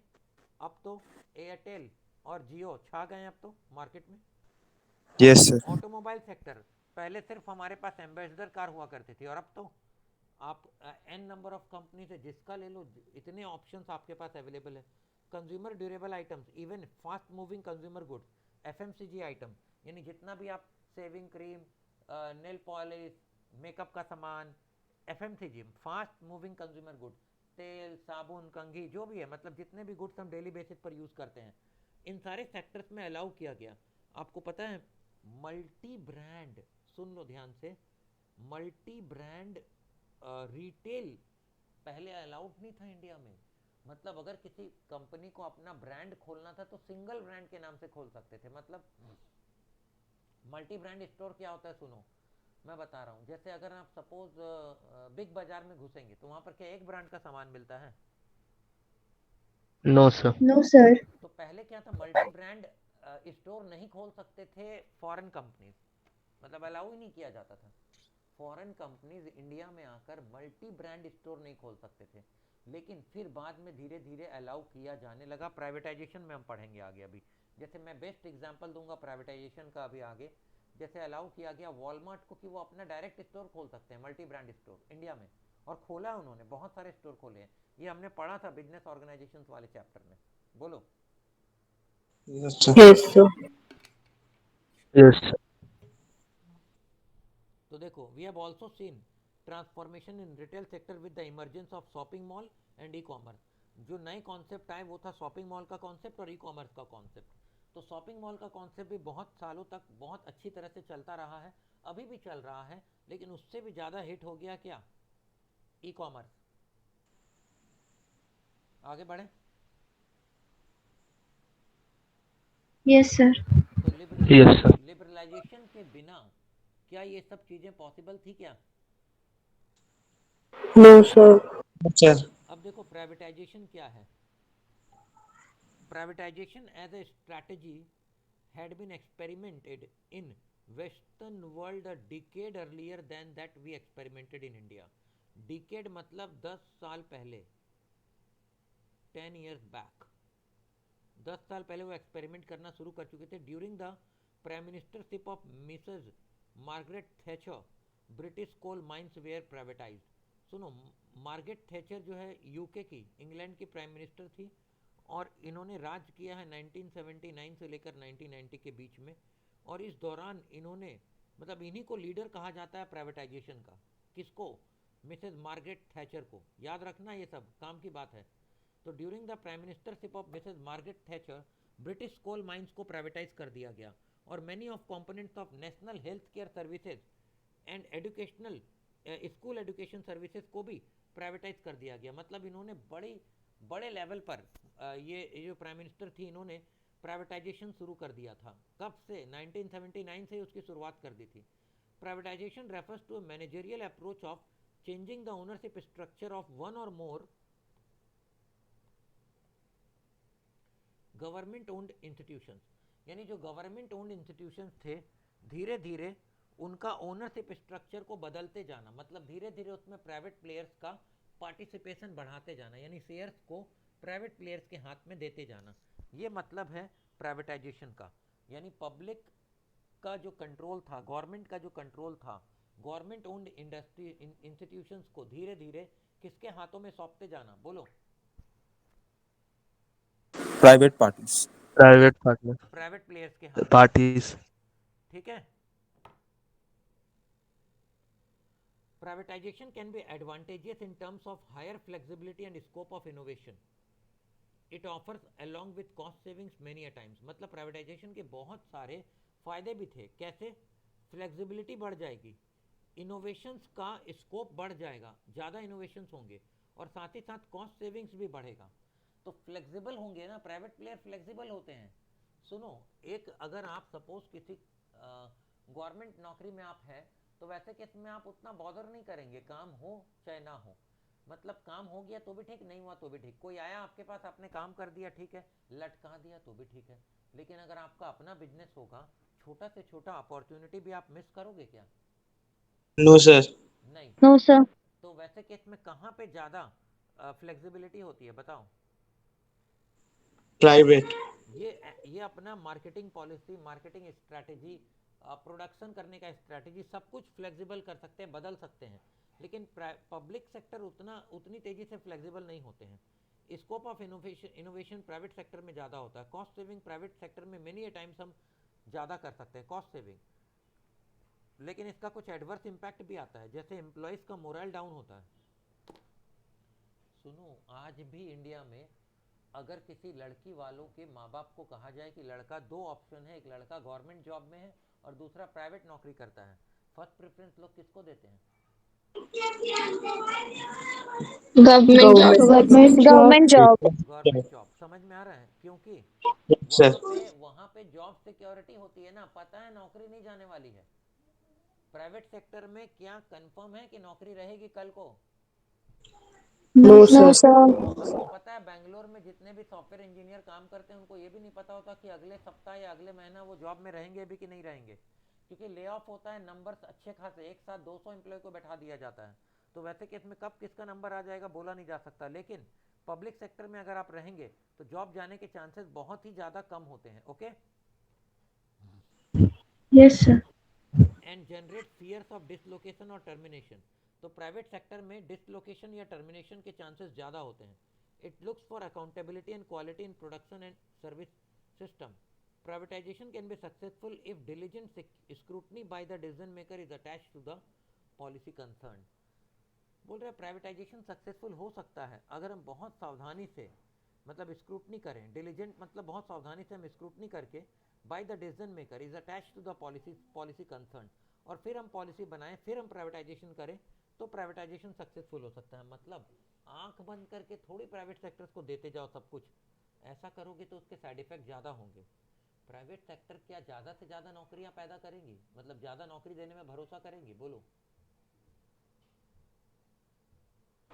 अब तो एयरटेल और जियो छा गए हैं अब तो मार्केट में। Yes sir. ऑटोमोबाइल सेक्टर, पहले सिर्फ हमारे पास एम्बेसडर कार हुआ करती थी, और अब तो आप एन नंबर ऑफ कंपनी से जिसका ले लो, इतने ऑप्शंस आपके पास अवेलेबल है। Consumer durable items, even fast moving consumer goods, FMCG item, यानी जितना भी आप shaving cream, nail polish, makeup का सामान, FMCG fast moving consumer goods, तेल, साबुन, कंघी, जो भी है, मतलब जितने भी गुड्स हम डेली बेसिस पर यूज करते हैं, इन सारे सेक्टर्स में अलाउ किया गया। आपको पता है मल्टी ब्रांड, सुन लो ध्यान से, मल्टी ब्रांड रिटेल पहले अलाउड नहीं था इंडिया में। मतलब अगर किसी कंपनी को अपना ब्रांड खोलना था तो सिंगल ब्रांड के नाम से खोल सकते थे। मतलब मल्टी ब्रांड स्टोर क्या होता है, सुनो मैं बता रहा हूँ। जैसे अगर आप सपोज बिग बाजार में घुसेंगे तो वहां पर क्या एक ब्रांड का सामान मिलता है? No, sir. No sir. तो पहले क्या था, मल्टी ब्रांड स्टोर नहीं खोल सकते थे फॉरेन कंपनीज, मतलब अलाउ ही नहीं किया जाता था। फॉरेन कंपनीज इंडिया में आकर मल्टी ब्रांड स्टोर नहीं खोल सकते थे, लेकिन फिर बाद में धीरे धीरे अलाउ किया जाने लगा। प्राइवेटाइजेशन में हम पढ़ेंगे आगे अभी। जैसे मैं बेस्ट एग्जांपल दूंगा प्राइवेटाइजेशन का अभी आगे। जैसे अलाउ किया गया वॉलमार्ट को कि वो अपना डायरेक्ट स्टोर खोल सकते हैं, मल्टी ब्रांड स्टोर इंडिया में, और खोला है उन्होंने, बहुत सारे स्टोर खोले हैं। ये हमने पढ़ा था बिजनेस ऑर्गेनाइजेशन वाले चैप्टर में, बोलो। Yes sir. Yes, sir. Yes, sir. तो देखो, we have also seen transformation in retail sector with the emergence of shopping mall and e commerce. जो नए कॉन्सेप्ट आए वो था शॉपिंग मॉल का कॉन्सेप्ट और ई कॉमर्स का कॉन्सेप्ट। तो शॉपिंग मॉल का कॉन्सेप्ट भी बहुत सालों तक बहुत अच्छी तरह से चलता रहा है, अभी भी चल रहा है, लेकिन उससे भी ज़्यादा हिट हो गया क्या, ई कॉमर्स। आगे बढ़े। Yes sir. तो Yes, sir. लिबरलाइजेशन के बिना क्या ये सब चीज़ें पॉसिबल थी क्या? No, sir. सर। अब देखो प्राइवेटाइजेशन क्या है। Privatisation as a strategy had been experimented in western world a decade earlier than that we experimented in India. Decade मतलब 10 साल पहले, 10 years back, 10 साल पहले वो एक्सपेरिमेंट करना शुरू कर चुके थे। During the prime ministership of Mrs Margaret Thatcher, British coal mines were privatise. सुनो, मार्गरेट थैचर जो है यूके की, इंग्लैंड की प्राइम मिनिस्टर थी, और इन्होंने राज किया है 1979 से लेकर 1990 के बीच में। और इस दौरान इन्होंने, मतलब इन्हीं को लीडर कहा जाता है प्राइवेटाइजेशन का। किसको? मिसेज मार्गरेट थैचर को। याद रखना, ये सब काम की बात है। तो during the prime ministership of Mrs Margaret Thatcher, British coal mines को प्राइवेटाइज कर दिया गया, और many of components of national health care services and educational school education services को भी प्राइवेटाइज कर दिया गया। मतलब इन्होंने बड़े लेवल पर ये जो प्राइम मिनिस्टर थी, इन्होंने प्राइवेटाइजेशन शुरू कर दिया था। कब से? 1979 से उसकी शुरुआत कर दी थी। Privatisation refers to managerial approach of changing the ownership structure of one और मोर गवर्नमेंट ओन्ड इंस्टीट्यूशंस। यानी जो गवर्नमेंट ओन्ड इंस्टीट्यूशंस थे, धीरे धीरे उनका ओनरशिप स्ट्रक्चर को बदलते जाना, मतलब धीरे धीरे उसमें प्राइवेट प्लेयर्स का पार्टिसिपेशन बढ़ाते जाना, यानी शेयर्स को प्राइवेट प्लेयर्स के हाथ में देते जाना। ये मतलब है प्राइवेटाइजेशन का, यानी पब्लिक का जो कंट्रोल था, गवर्नमेंट का जो कंट्रोल था, गवर्नमेंट ओन्ड इंडस्ट्री इंस्टीट्यूशंस को धीरे धीरे किसके हाथों में सौंपते जाना, बोलो। Private parties. Private partner. Private players के The हाथ में, parties. ठीक है। Privatisation can be advantageous in terms of higher flexibility and scope of innovation. It offers along with cost savings many a times. मतलब प्राइवेटाइजेशन के बहुत सारे फायदे भी थे। कैसे? फ्लेक्सिबिलिटी बढ़ जाएगी, इनोवेशंस का स्कोप बढ़ जाएगा, ज़्यादा इनोवेशंस होंगे, और साथ ही साथ कॉस्ट सेविंग्स भी बढ़ेगा। तो फ्लेक्सिबल होंगे ना, प्राइवेट प्लेयर फ्लेक्सिबल होते हैं। सुनो, एक अगर आप सपोज किसी गवर्नमेंट नौकरी में आप है, तो वैसे केस में आप उतना बॉदर नहीं करेंगे, काम हो चाहे ना हो। मतलब काम हो गया तो भी ठीक, नहीं हुआ तो भी ठीक। कोई आया आपके पास, आपने काम कर दिया, ठीक है, लटका दिया तो भी ठीक है। लेकिन अगर आपका अपना बिजनेस होगा, छोटा से छोटा अपॉर्चुनिटी भी आप मिस करोगे क्या? No, sir. नहीं। No, sir. तो वैसे केस में कहाँ पे ज़्यादा फ्लेक्सिबिलिटी होती है, बताओ। Private. ये अपना marketing policy, marketing strategy, production करने का स्ट्रैटेजी, सब कुछ फ्लेक्सिबल कर सकते हैं, बदल सकते हैं। लेकिन पब्लिक सेक्टर उतनी तेजी से फ्लेक्सिबल नहीं होते हैं। Scope of innovation private sector में ज़्यादा होता है। कॉस्ट सेविंग प्राइवेट सेक्टर में मेनी ए टाइम्स हम ज़्यादा कर सकते हैं, कॉस्ट सेविंग। लेकिन इसका कुछ एडवर्स इम्पैक्ट भी आता है, जैसे एम्प्लॉयज़ का मोरल डाउन होता है। सुनो, आज भी इंडिया में अगर किसी लड़की वालों के माँ बाप को कहा जाए कि लड़का, दो ऑप्शन है, एक लड़का गवर्नमेंट जॉब में है और दूसरा प्राइवेट नौकरी करता है, फर्स्ट प्रेफरेंस लोग किसको देते हैं? Government job. Government job. Government job. Government job. समझ में आ रहा है? क्योंकि Sir. वहां पे जॉब सिक्योरिटी होती है ना, पता है नौकरी नहीं जाने वाली है। प्राइवेट सेक्टर में क्या कंफर्म है कि नौकरी रहेगी कल को? No, No, sir. sir. आपको पता है बेंगलोर में जितने भी सॉफ्टवेयर इंजीनियर काम करते हैं, उनको ये भी नहीं पता होता कि अगले सप्ताह या अगले महीना वो जॉब में रहेंगे भी कि नहीं रहेंगे, क्योंकि ले ऑफ होता है, नंबर्स अच्छे खासे, एक साथ 200 एम्प्लॉय को बैठा दिया जाता है। तो वैसे केस में कब किसका नंबर आ जाएगा बोला नहीं जा सकता। लेकिन पब्लिक सेक्टर में अगर आप रहेंगे तो जॉब जाने के चांसेस बहुत ही ज़्यादा कम होते हैं। Okay. Yes, sir. And generate fears of dislocation और टर्मिनेशन। तो प्राइवेट सेक्टर में डिसलोकेशन या टर्मिनेशन के चांसेस ज़्यादा होते हैं। It looks for accountability and quality in production and service system. Privatisation can be successful if diligent scrutiny by the decision maker is attached to the policy concern. बोल रहे हैं privatisation successful हो सकता है अगर हम बहुत सावधानी से, मतलब स्क्रूटनी करें। डिलीजेंट मतलब बहुत सावधानी से हम स्क्रूटनी करके, by the decision maker is attached to the policy concern, और फिर हम पॉलिसी बनाएं, फिर हम प्राइवेटाइजेशन करें, तो प्राइवेटाइजेशन सक्सेसफुल हो सकता है। मतलब आंख बंद करके थोड़ी प्राइवेट सेक्टर्स को देते जाओ सब कुछ, ऐसा करोगे तो उसके साइड इफेक्ट ज़्यादा होंगे। प्राइवेट सेक्टर क्या ज़्यादा से ज़्यादा नौकरियां पैदा करेंगी, मतलब ज़्यादा नौकरी देने में भरोसा करेंगी, बोलो।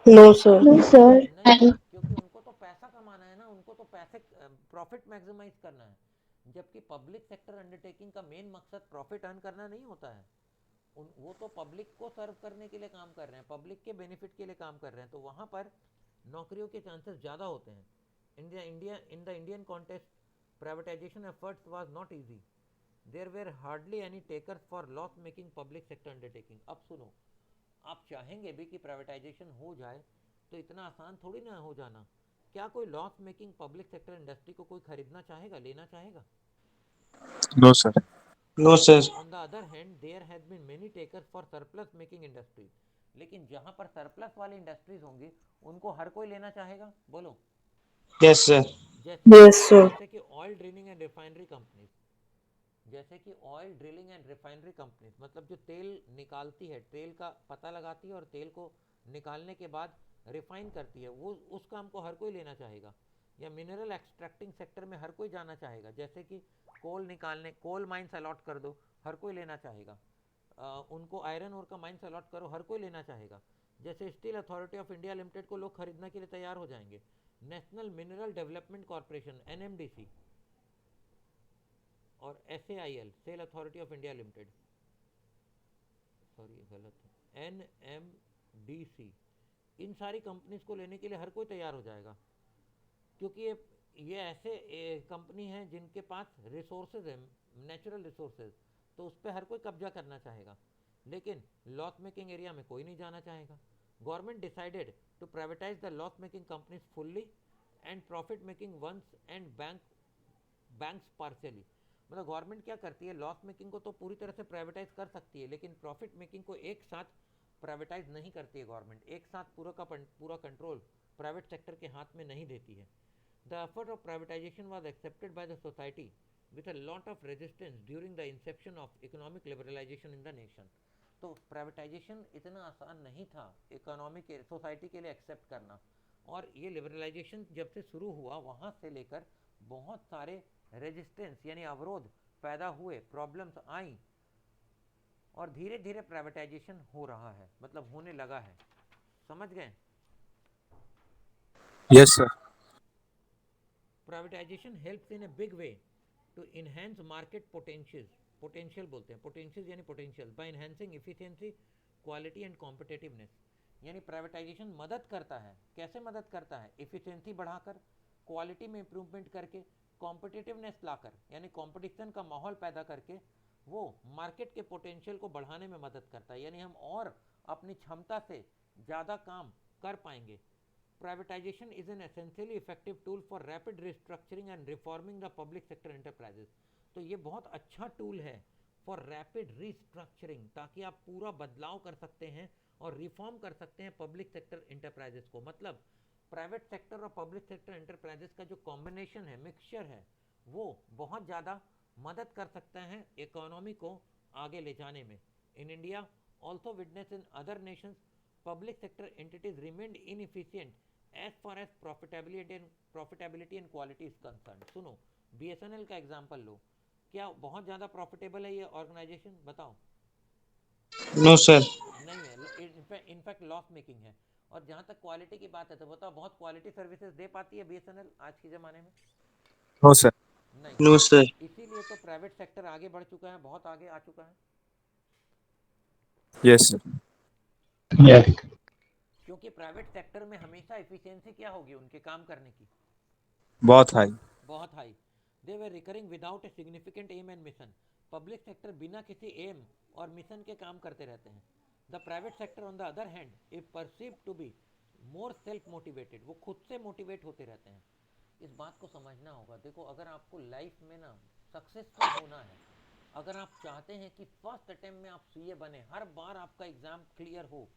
No, sir. No, sir. नहीं, क्योंकि उनको तो पैसा कमाना है ना, उनको तो पैसे, प्रॉफिट मैक्सिमाइज करना है। जबकि पब्लिक सेक्टर अंडरटेकिंग का मेन मकसद प्रॉफिट अर्न करना नहीं होता है। वो तो पब्लिक को सर्व करने के लिए काम कर रहे हैं, पब्लिक के बेनिफिट के लिए काम कर रहे हैं, तो वहाँ पर नौकरियों के चांसेस ज़्यादा होते हैं। In the Indian context privatisation efforts was not easy. There were hardly any takers for loss making public sector undertaking. अब सुनो, आप चाहेंगे भी कि प्राइवेटाइजेशन हो जाए, तो इतना आसान थोड़ी ना हो जाना। क्या कोई loss making public sector industry को कोई खरीदना चाहेगा, लेना चाहेगा? No, sir. No, sir. On the other hand there has been many takers for surplus making industries. लेकिन जहां पर सरप्लस वाली इंडस्ट्रीज होंगी, उनको हर कोई लेना चाहेगा, बोलो। Yes, sir. जैसे Yes, sir. जैसे कि oil drilling and refinery companies, जैसे कि oil drilling and refinery companies, मतलब जो तेल निकालती है, तेल का पता लगाती है और तेल को निकालने के बाद रिफाइन करती है, वो उस काम को हर कोई लेना चाहेगा। या मिनरल एक्सट्रैक्टिंग सेक्टर में हर कोई जाना चाहेगा, जैसे कि कोल निकालने, कोल माइंस अलॉट कर दो, हर कोई लेना चाहेगा। उनको आयरन ओर का माइंस अलॉट करो, हर कोई लेना चाहेगा। जैसे steel authority of India limited को लोग खरीदने के लिए तैयार हो जाएंगे। National mineral development corporation NMDC और SAIL SAIL authority of India limited, sorry गलत है, NMDC, इन सारी कंपनीज को लेने के लिए हर कोई तैयार हो जाएगा। क्योंकि ये ऐसे कंपनी है जिनके पास रिसोर्सेज है, नेचुरल रिसोर्सेज, तो उस पर हर कोई कब्जा करना चाहेगा, लेकिन लॉस मेकिंग एरिया में कोई नहीं जाना चाहेगा। Government decided to privatise the loss making companies fully and profit making ones and banks partially. मतलब गवर्नमेंट क्या करती है, लॉस मेकिंग को तो पूरी तरह से प्राइवेटाइज कर सकती है, लेकिन प्रॉफिट मेकिंग को एक साथ प्राइवेटाइज नहीं करती है गवर्नमेंट, एक साथ पूरा का पूरा कंट्रोल प्राइवेट सेक्टर के हाथ में नहीं देती है। The effort of privatisation was accepted by the society with a lot of resistance during the inception of economic liberalization in the nation। तो प्राइवेटाइजेशन इतना आसान नहीं था इकोनॉमिक सोसाइटी के लिए एक्सेप्ट करना, और ये लिबरलाइजेशन जब से शुरू हुआ वहाँ से लेकर बहुत सारे रेजिस्टेंस यानी अवरोध पैदा हुए, प्रॉब्लम्स आई, और धीरे धीरे प्राइवेटाइजेशन हो रहा है, मतलब होने लगा है। समझ गए? Yes, sir. Privatisation helps in a big way to enhance market potential बोलते हैं, पोटेंशियल यानी potential, by enhancing efficiency, quality and competitiveness. यानी प्राइवेटाइजेशन मदद करता है, कैसे मदद करता है? एफिशिएंसी बढ़ाकर, क्वालिटी में इंप्रूवमेंट करके, कॉम्पिटिटिवनेस लाकर, यानी कंपटीशन का माहौल पैदा करके वो मार्केट के पोटेंशियल को बढ़ाने में मदद करता है, यानी हम और अपनी क्षमता से ज़्यादा काम कर पाएंगे। Privatization is an essentially effective tool for rapid restructuring and reforming the public sector enterprises। तो ये बहुत अच्छा टूल है फॉर रैपिड रिस्ट्रक्चरिंग, ताकि आप पूरा बदलाव कर सकते हैं और रिफॉर्म कर सकते हैं पब्लिक सेक्टर एंटरप्राइजेस को। मतलब प्राइवेट सेक्टर और पब्लिक सेक्टर एंटरप्राइजेस का जो कॉम्बिनेशन है, मिक्सचर है, वो बहुत ज़्यादा मदद कर सकता है इकोनॉमी को आगे ले जाने में। In India also witness in other Nations public sector entities remained inefficient as far as profitability and quality is concerned। सुनो, BSNL का एग्जांपल लो, क्या बहुत ज़्यादा प्रॉफिटेबल है ये ऑर्गेनाइजेशन? बताओ। No, sir. नहीं है, इनफैक्ट लॉस मेकिंग है। और जहाँ तक क्वालिटी की बात है तो बताओ, बहुत क्वालिटी सर्विसेज दे पाती है BSNL आज के ज़माने में? No, sir. नहीं। No, sir. इसीलिए तो प्राइवेट सेक्टर आगे बढ़ चुका है, बहुत आगे आ चुका है। Yes, sir. Yes. क्योंकि प्राइवेट सेक्टर में हमेशा एफिशिएंसी क्या होगी उनके काम करने की? बहुत हाई। बहुत high. They were recurring without a significant aim and mission. Public sector बिना किसी एम और मिशन के काम करते रहते हैं। The private sector on the other hand is perceived to be more self motivated, वो खुद से मोटिवेट होते रहते हैं। इस बात को समझना होगा। देखो, अगर आपको लाइफ में ना सक्सेसफुल होना है, अगर आप चाहते हैं कि फर्स्ट अटेम्प्ट में आप सीए बने, हर बार आपका एग्जाम क्लियर हो,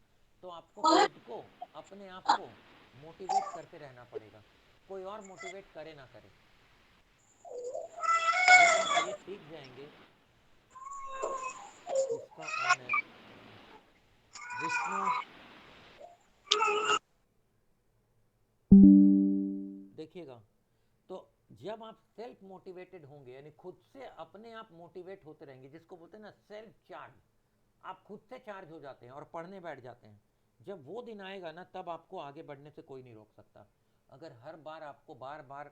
तो आपको खुद को, अपने आप को मोटिवेट करते रहना पड़ेगा, कोई और मोटिवेट करे ना करे। जब आप ये सीख जाएंगे, किसका ऑन है? विष्णु, देखिएगा, तो जब आप सेल्फ मोटिवेटेड होंगे, यानी खुद से अपने आप मोटिवेट होते रहेंगे, जिसको बोलते हैं ना सेल्फ चार्ज, आप खुद से चार्ज हो जाते हैं और पढ़ने बैठ जाते हैं। जब वो दिन आएगा ना, तब आपको आगे बढ़ने से कोई नहीं रोक सकता। अगर हर बार आपको बार बार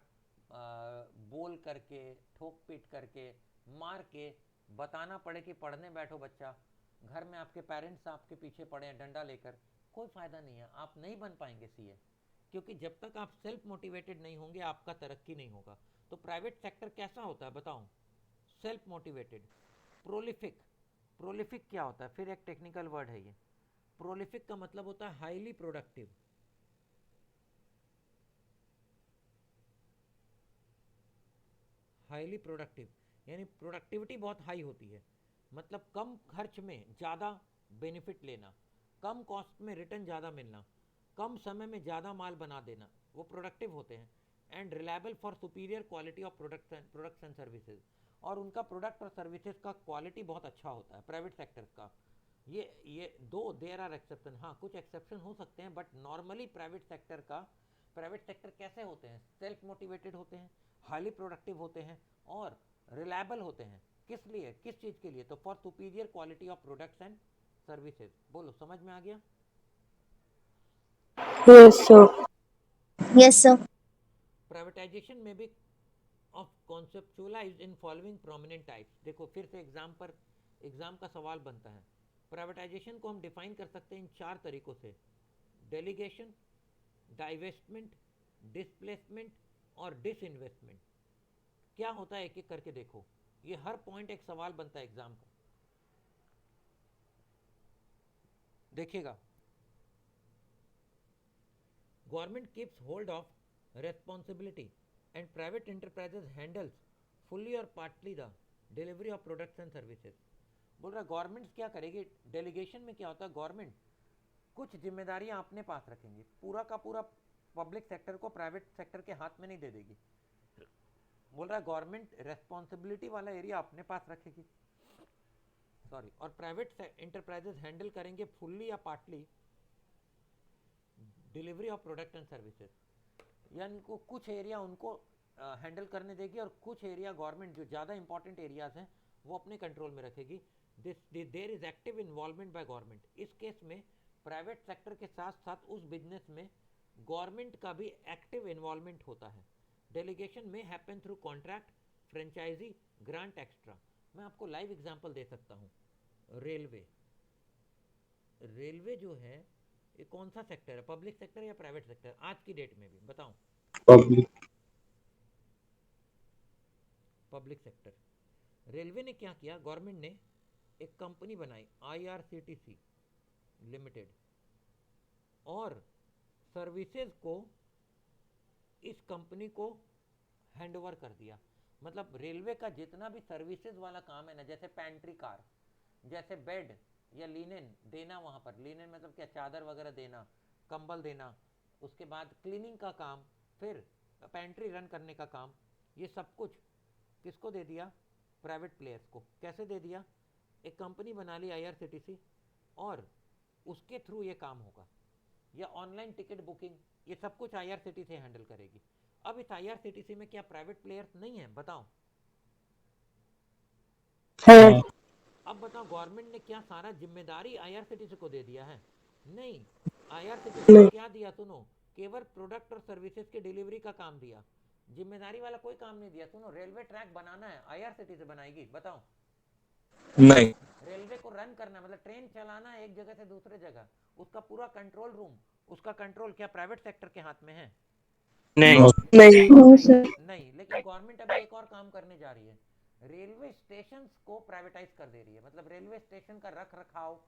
बोल करके, ठोक पीट करके, मार के बताना पड़े कि पढ़ने बैठो बच्चा, घर में आपके पेरेंट्स आपके पीछे पड़े हैं डंडा लेकर, कोई फ़ायदा नहीं है, आप नहीं बन पाएंगे सीए। क्योंकि जब तक आप सेल्फ मोटिवेटेड नहीं होंगे, आपका तरक्की नहीं होगा। तो प्राइवेट सेक्टर कैसा होता है बताऊं? Self motivated, prolific. प्रोलिफिक क्या होता है? फिर एक टेक्निकल वर्ड है ये। प्रोलिफिक का मतलब होता है हाईली प्रोडक्टिव। हाईली प्रोडक्टिव यानी प्रोडक्टिविटी बहुत हाई होती है, मतलब कम खर्च में ज़्यादा बेनिफिट लेना, कम कॉस्ट में रिटर्न ज़्यादा मिलना, कम समय में ज़्यादा माल बना देना, वो प्रोडक्टिव होते हैं। And reliable for superior quality of products and services, और उनका प्रोडक्ट और सर्विसेज का क्वालिटी बहुत अच्छा होता है प्राइवेट सेक्टर्स का। ये दो देयर आर एक्सेप्शन, हाँ कुछ एक्सेप्शन हो सकते हैं, बट नॉर्मली प्राइवेट सेक्टर कैसे होते हैं? सेल्फ मोटिवेटेड होते हैं, हाईली प्रोडक्टिव होते हैं और रिलायबल होते हैं। किस लिए, किस चीज़ के लिए? तो for superior quality of products and services. बोलो, समझ में आ गया? Yes, sir. Yes, sir. Privatisation में भी of conceptualised in following prominent types. देखो फिर से एग्जाम का सवाल बनता है। प्राइवेटाइजेशन को हम डिफाइन कर सकते हैं इन 4 तरीकों से: डेलीगेशन, डाइवेस्टमेंट, डिस्प्लेसमेंट और डिसइन्वेस्टमेंट। क्या होता है एक एक करके देखो, ये हर पॉइंट एक सवाल बनता है एग्जाम का, देखिएगा। Government keeps hold of responsibility and private enterprises handles fully और partly the delivery of products and services. बोल रहा गवर्नमेंट क्या करेगी, डेलीगेशन में क्या होता है, गवर्नमेंट कुछ जिम्मेदारियां अपने पास रखेंगे, पूरा का पूरा पब्लिक सेक्टर को प्राइवेट सेक्टर के हाथ में नहीं दे देगी। बोल रहा है गवर्नमेंट रेस्पॉन्सिबिलिटी वाला एरिया अपने पास रखेगी, सॉरी, और प्राइवेट एंटरप्राइजेस हैंडल करेंगे फुल्ली या partly delivery of product and services. यानी को कुछ एरिया उनको हैंडल करने देगी और कुछ एरिया गवर्नमेंट जो ज़्यादा इंपॉर्टेंट एरियाज हैं वो अपने कंट्रोल में रखेगी। There is active involvement by government. इस केस में प्राइवेट सेक्टर के साथ साथ उस बिजनेस में गवर्नमेंट का भी एक्टिव इन्वॉल्वमेंट होता है। डेलीगेशन में happen through contract, franchisee, grant extra. मैं आपको लाइव एग्जांपल दे सकता हूँ। रेलवे, रेलवे जो है ये कौन सा सेक्टर है, पब्लिक सेक्टर या प्राइवेट सेक्टर आज की डेट में भी, बताओ। Public. Public sector. रेलवे ने क्या किया, गवर्नमेंट ने एक कंपनी बनाई IRCTC लिमिटेड और सर्विसेज को इस कंपनी को हैंडओवर कर दिया। मतलब रेलवे का जितना भी सर्विसेज वाला काम है ना, जैसे पैंट्री कार, जैसे बेड या लिनेन देना, वहाँ पर लिनेन मतलब क्या, चादर वगैरह देना, कंबल देना, उसके बाद क्लीनिंग का काम, फिर पैंट्री रन करने का काम, ये सब कुछ किसको दे दिया, प्राइवेट प्लेयर्स को। कैसे दे दिया, एक कंपनी बना ली IRCTC और उसके थ्रू ये काम होगा। या ऑनलाइन टिकट बुकिंग, ये सब कुछ IRCTC हैंडल करेगी। अब इस IRCTC में क्या प्राइवेट प्लेयर्स नहीं है, बताओ। है। अब बताओ गवर्नमेंट ने क्या सारा जिम्मेदारी IRCTC को दे दिया है, नहीं। IRCTC को क्या दिया, सुनो, केवल प्रोडक्ट और सर्विसेज की डिलीवरी का काम दिया, जिम्मेदारी वाला कोई काम नहीं दिया। सुनो, रेलवे ट्रैक बनाना है IRCTC बनाएगी, बताओ। नहीं। रेलवे को रन करना मतलब ट्रेन चलाना है एक जगह से दूसरे जगह, उसका पूरा कंट्रोल रूम, उसका कंट्रोल क्या प्राइवेट सेक्टर के हाथ में है, नहीं। No. नहीं। No, sir. नहीं। लेकिन गवर्नमेंट अभी एक और काम करने जा रही है, रेलवे स्टेशन को प्राइवेटाइज कर दे रही है। मतलब रेलवे स्टेशन का रख रखाव,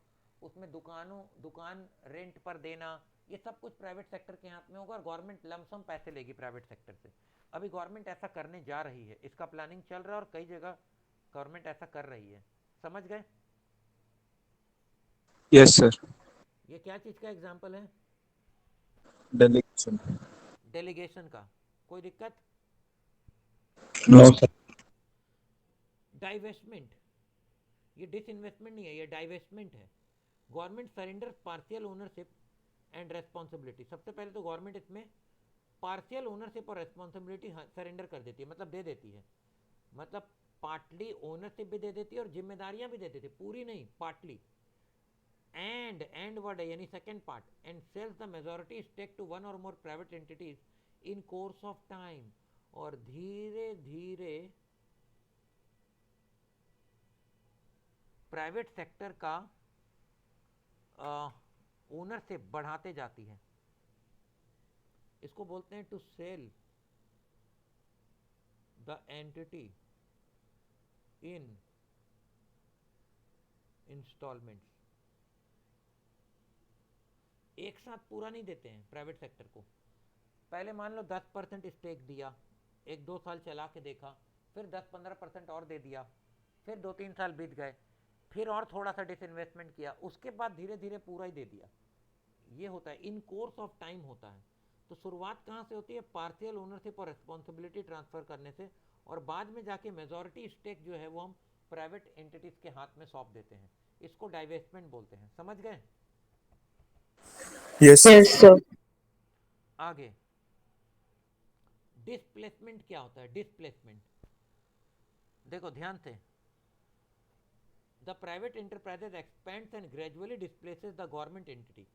उसमें दुकान रेंट पर देना, ये सब कुछ प्राइवेट सेक्टर के हाथ में होगा और गवर्नमेंट लमसम पैसे लेगी प्राइवेट सेक्टर से। अभी गवर्नमेंट ऐसा करने जा रही है, इसका प्लानिंग चल रहा है और कई जगह गवर्नमेंट ऐसा कर रही है, समझ गए। Yes, sir. ये क्या चीज का एग्जाम्पल है, Delegation. डेलीगेशन का। कोई दिक्कत, No, sir. डाइवेस्टमेंट, ये डिसइन्वेस्टमेंट नहीं है, ये डाइवेस्टमेंट है। Government surrender partial ownership and responsibility. सबसे पहले तो गवर्नमेंट इसमें पार्शियल ओनरशिप और रेस्पॉन्सिबिलिटी सरेंडर कर देती है, मतलब दे देती है। मतलब पार्टली ओनरशिप भी दे देती है और जिम्मेदारियां भी दे देती है, पूरी नहीं, पार्टली। एंड वर्ड है यानी second part, and sells the majority stake to one और more private entities in course of time. और धीरे धीरे प्राइवेट सेक्टर का ओनरशिप बढ़ाते जाती है। इसको बोलते हैं to sell the entity in instalments. एक साथ पूरा नहीं देते हैं प्राइवेट सेक्टर को। पहले मान लो 10% स्टेक दिया, 1-2 साल चला के देखा, फिर 10-15% और दे दिया, फिर 2-3 साल बीत गए, फिर और थोड़ा सा डिसइन्वेस्टमेंट किया, उसके बाद धीरे धीरे पूरा ही दे दिया। ये होता है, इन कोर्स ऑफ टाइम होता है। तो शुरुआत कहाँ से होती है, पार्शियल ओनरशिप और रिस्पॉन्सिबिलिटी ट्रांसफर करने से, और बाद में जाके मेजॉरिटी स्टेक जो है वो हम प्राइवेट एंटिटीज के हाथ में सौंप देते हैं। इसको डाइवेस्टमेंट बोलते हैं, समझ गए। Yes, sir. Yes, sir. आगे डिस्प्लेसमेंट क्या होता है, डिस्प्लेसमेंट देखो ध्यान से। The private enterprises expends and gradually displaces the government entity.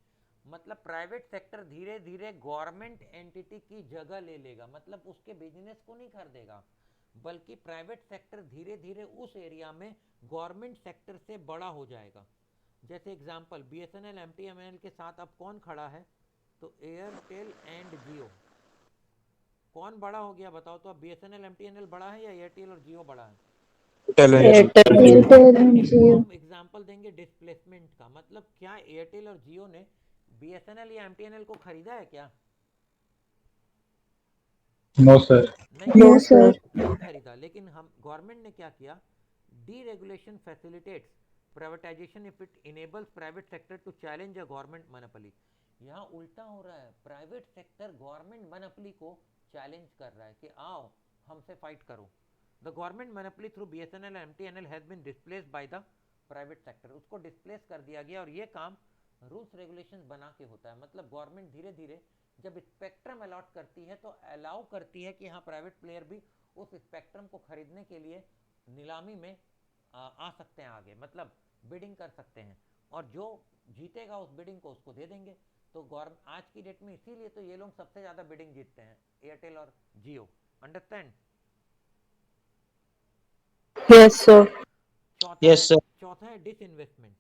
मतलब प्राइवेट सेक्टर धीरे धीरे गवर्नमेंट एंटिटी की जगह ले लेगा, मतलब उसके बिजनेस को नहीं खरीदेगा, बल्कि प्राइवेट सेक्टर धीरे धीरे उस एरिया में गवर्नमेंट सेक्टर से बड़ा हो जाएगा। जैसे एग्जांपल BSNL MTNL के साथ अब कौन खड़ा है, तो एयरटेल एंड जियो। कौन बड़ा हो गया बताओ तो? अब बीएसएनएल एमटीएनएल बड़ा है या एयरटेल और जियो बड़ा है? एयरटेल एंड एयरटेल एंड इसको जियो। हम एग्जाम्पल देंगे डिस्प्लेसमेंट का, मतलब क्या एयरटेल और जियो ने बीएसएनएल या एमटीएनएल को खरीदा है क्या? No sir. नहीं नो खरीदा, सर। नहीं खरीदा। लेकिन हम गवर्नमेंट ने क्या किया? Deregulation facilitates privatisation if it enables private sector to challenge a government monopoly. यहाँ उल्टा हो रहा है, प्राइवेट सेक्टर गवर्नमेंट मोनोपोली को चैलेंज कर रहा है कि आओ हमसे फाइट करो। The government monopoly through BSNL and MTNL has been displaced by the private sector. उसको डिस्प्लेस कर दिया गया और ये काम रूल्स रेगुलेशंस बना के होता है। मतलब गवर्नमेंट धीरे धीरे जब स्पेक्ट्रम अलॉट करती है तो अलाउ करती है कि हाँ प्राइवेट प्लेयर भी उस स्पेक्ट्रम को खरीदने के लिए नीलामी में आ सकते हैं आगे, मतलब बिडिंग कर सकते हैं, और जो जीतेगा उस बिडिंग को उसको दे देंगे। तो गवर्नमेंट आज की डेट में इसीलिए तो ये लोग सबसे ज्यादा बिडिंग जीतते हैं, एयरटेल और Jio. Understand? Yes sir. Yes sir. चौथा है डिसइन्वेस्टमेंट।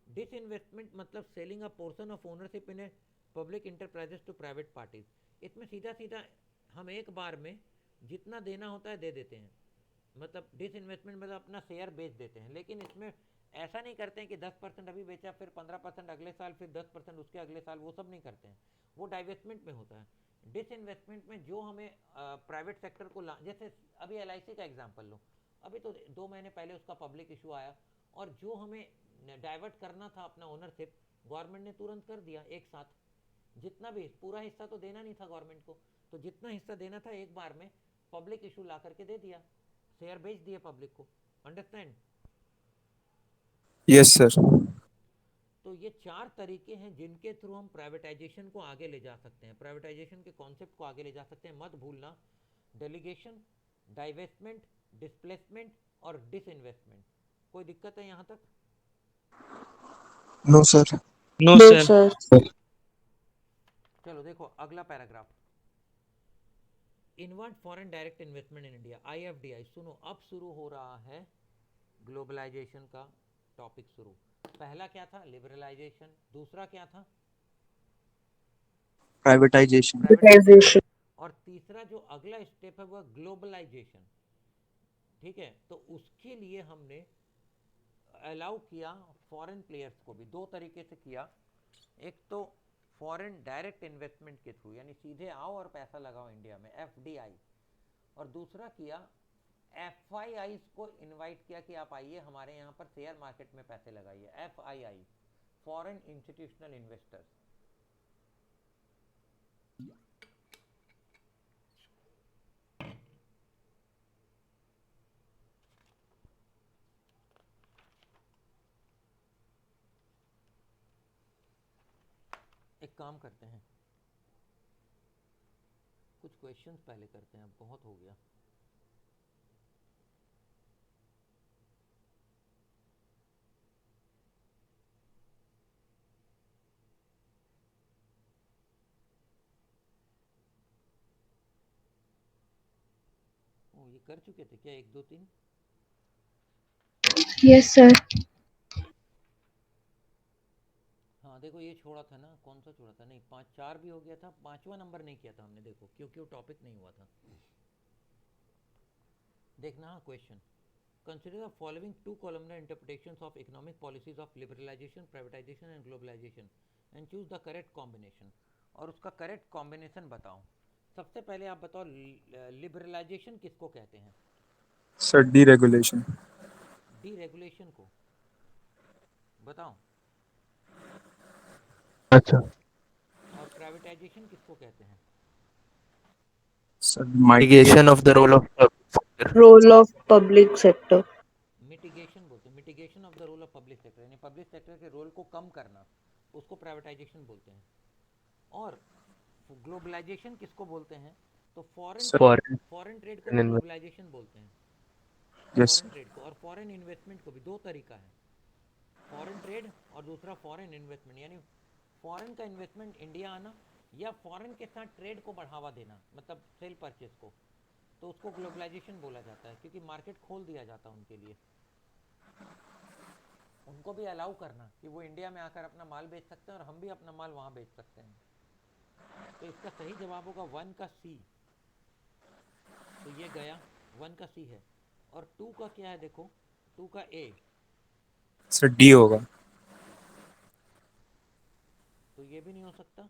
डिसइन्वेस्टमेंट मतलब selling a portion of ownership in a public enterprises to private parties. इसमें सीधा सीधा हम एक बार में जितना देना होता है दे देते हैं, मतलब डिसइन्वेस्टमेंट मतलब अपना शेयर बेच देते हैं। लेकिन इसमें ऐसा नहीं करते हैं कि 10% अभी बेचा, फिर 15% अगले साल, फिर 10% उसके अगले साल, वो सब नहीं करते हैं। वो डाइवेस्टमेंट में होता है। डिसइन्वेस्टमेंट में जो हमें प्राइवेट सेक्टर को जैसे अभी एलआईसी का एग्जांपल लो, अभी तो 2 महीने पहले उसका पब्लिक इशू आया, और जो हमें डाइवर्ट करना था अपना ओनरशिप, गवर्नमेंट ने तुरंत कर दिया एक साथ। जितना भी पूरा हिस्सा तो देना नहीं था गवर्नमेंट को, तो जितना हिस्सा देना था एक बार में पब्लिक इशू ला करके दे दिया, शेयर बेच दिए पब्लिक को। अंडरस्टैंड? Yes sir. तो ये 4 तरीके हैं जिनके थ्रू हम प्राइवेटाइजेशन को आगे ले जा सकते हैं, प्राइवेटाइजेशन के कॉन्सेप्ट को आगे ले जा सकते हैं। मत भूलना, डेलीगेशन, डाइवेस्टमेंट, डिस्प्लेसमेंट और डिसइन्वेस्टमेंट। कोई दिक्कत है यहाँ तक? No sir. No no sir. Sir. चलो देखो अगला paragraph, inward foreign direct investment in India, IFDI. सुनो, अब शुरू हो रहा है ग्लोबलाइजेशन का टॉपिक शुरू। पहला क्या था? लिबरलाइजेशन। दूसरा क्या था? प्राइवेटाइजेशन। प्राइवेटाइजेशन। और तीसरा जो अगला स्टेप है वह ग्लोबलाइजेशन। ठीक है, तो उसके लिए हमने अलाउ किया फॉरेन प्लेयर्स को भी, 2 तरीके से किया। एक तो फॉरेन डायरेक्ट इन्वेस्टमेंट के थ्रू, यानी सीधे आओ और पैसा लगाओ इंडिया में, एफडीआई। और दूसरा किया एफआईआई को इनवाइट किया कि आप आइए हमारे यहाँ पर शेयर मार्केट में पैसे लगाइए। FII, foreign institutional investors. एक काम करते हैं, कुछ क्वेश्चंस पहले करते हैं, अब बहुत हो गया। ये कर चुके थे क्या 1 2 3? Yes sir. हाँ देखो ये छोड़ा था ना, कौन सा छोड़ा था? नहीं, 5 4 भी हो गया था, 5वां नंबर नहीं किया था हमने, देखो क्योंकि वो टॉपिक नहीं हुआ था। देखना हाँ question, consider the following 2 columnar interpretations of economic policies of liberalization, privatization and globalization and choose the correct combination। और उसका करेक्ट कॉम्बिनेशन बताओ। सबसे पहले आप बताओ लिबरलाइजेशन किसको कहते हैं? Sir deregulation. डीरेगुलेशन को बताओ। अच्छा। और प्राइवेटाइजेशन किसको कहते हैं? Sir mitigation of the role of role of public sector. Mitigation बोलते हैं, mitigation of the role of public sector, यानी पब्लिक सेक्टर के रोल को कम करना, उसको प्राइवेटाइजेशन बोलते हैं। और ग्लोबलाइजेशन किसको बोलते हैं? तो foreign sir. Trade, foreign foreign trade को भी investment. ग्लोबलाइजेशन बोलते हैं। यस फॉरेन ट्रेड को और फॉरेन इन्वेस्टमेंट को भी 2 तरीका है, फॉरेन ट्रेड और दूसरा फॉरेन इन्वेस्टमेंट, यानी फॉरेन का इन्वेस्टमेंट इंडिया आना या फॉरेन के साथ ट्रेड को बढ़ावा देना, मतलब सेल परचेज को, तो उसको ग्लोबलाइजेशन बोला जाता है, क्योंकि मार्केट खोल दिया जाता है उनके लिए। उनको भी अलाउ करना कि वो इंडिया में आकर अपना माल बेच सकते हैं और हम भी अपना माल वहाँ बेच सकते हैं। तो इसका सही जवाब होगा 1 का सी, तो ये गया, 1 का सी है। और 2 का क्या है देखो, 2 का ए, सर डी होगा। तो ये भी नहीं हो सकता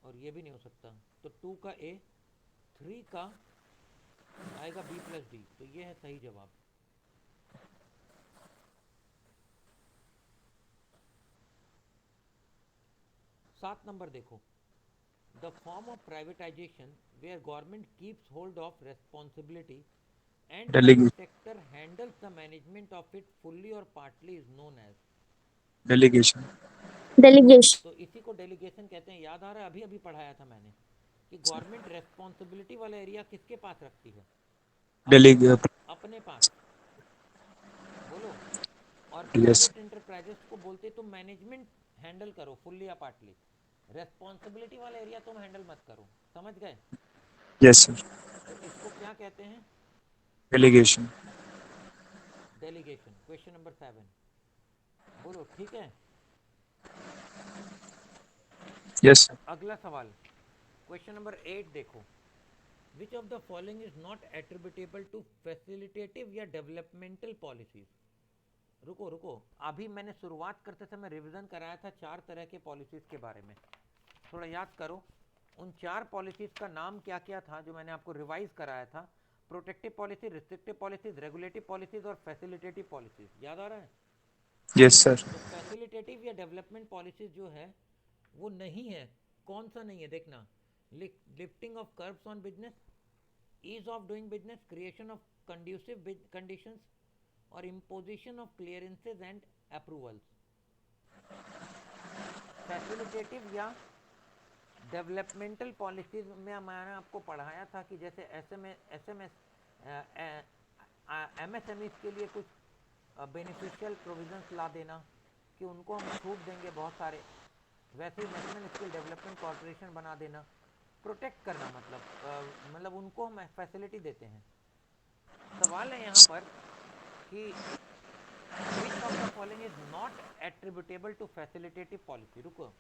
और ये भी नहीं हो सकता, तो 2 का ए, 3 का आएगा बी प्लस डी, तो ये है सही जवाब। सात नंबर देखो, the form of privatisation where government keeps hold of responsibility and Delegate. Private sector handles the management of it fully और partly is known as. Delegation. Delegation. तो इसी को डेलीगेशन कहते हैं। याद आ रहा है, अभी अभी पढ़ाया था मैंने कि गवर्नमेंट रेस्पॉन्सिबिलिटी वाला एरिया किसके पास रखती है? Delegate. अपने पास, बोलो। और Yes. प्राइवेट इंटरप्राइजेस को बोलते तुम मैनेजमेंट हैंडल करो फुल्ली या पार्टली, रेस्पॉन्सिबिलिटी वाला एरिया तुम हैंडल मत करो। समझ गए? Yes, sir. तो इसको क्या कहते हैं? Delegation. डेलीगेशन। क्वेश्चन नंबर 7, बोलो ठीक है। Yes, sir. अगला सवाल, क्वेश्चन नंबर 8 देखो, which of the following is not attributable to facilitative या डेवलपमेंटल पॉलिसीज। रुको रुको, अभी मैंने शुरुआत करते समय रिवीजन कराया था 4 तरह के पॉलिसीज के बारे में, थोड़ा याद करो। उन 4 पॉलिसीज का नाम क्या क्या था जो मैंने आपको रिवाइज कराया था? Protective policy, restrictive policies, regulative policies और फैसिलिटेटिव पॉलिसीज। याद आ रहा है? Yes, sir. तो फैसिलिटेटिव या डेवलपमेंट पॉलिसीज जो है वो नहीं है। कौन सा नहीं है देखना? Lifting of curbs on business, ease of doing business, creation of conducive conditions और imposition of clearances and approvals. Facilitative या डेवलपमेंटल पॉलिसीज में मैंने आपको पढ़ाया था कि जैसे एसएमएस एमएसएमई के लिए कुछ बेनिफिशियल प्रोविजंस ला देना कि उनको हम छूट देंगे बहुत सारे, वैसे ही नेशनल स्किल डेवलपमेंट कॉर्पोरेशन बना देना। प्रोटेक्ट करना मतलब उनको हम फैसिलिटी देते हैं। सवाल है यहाँ पर कि which of the following is not attributable to facilitative policy। रुको,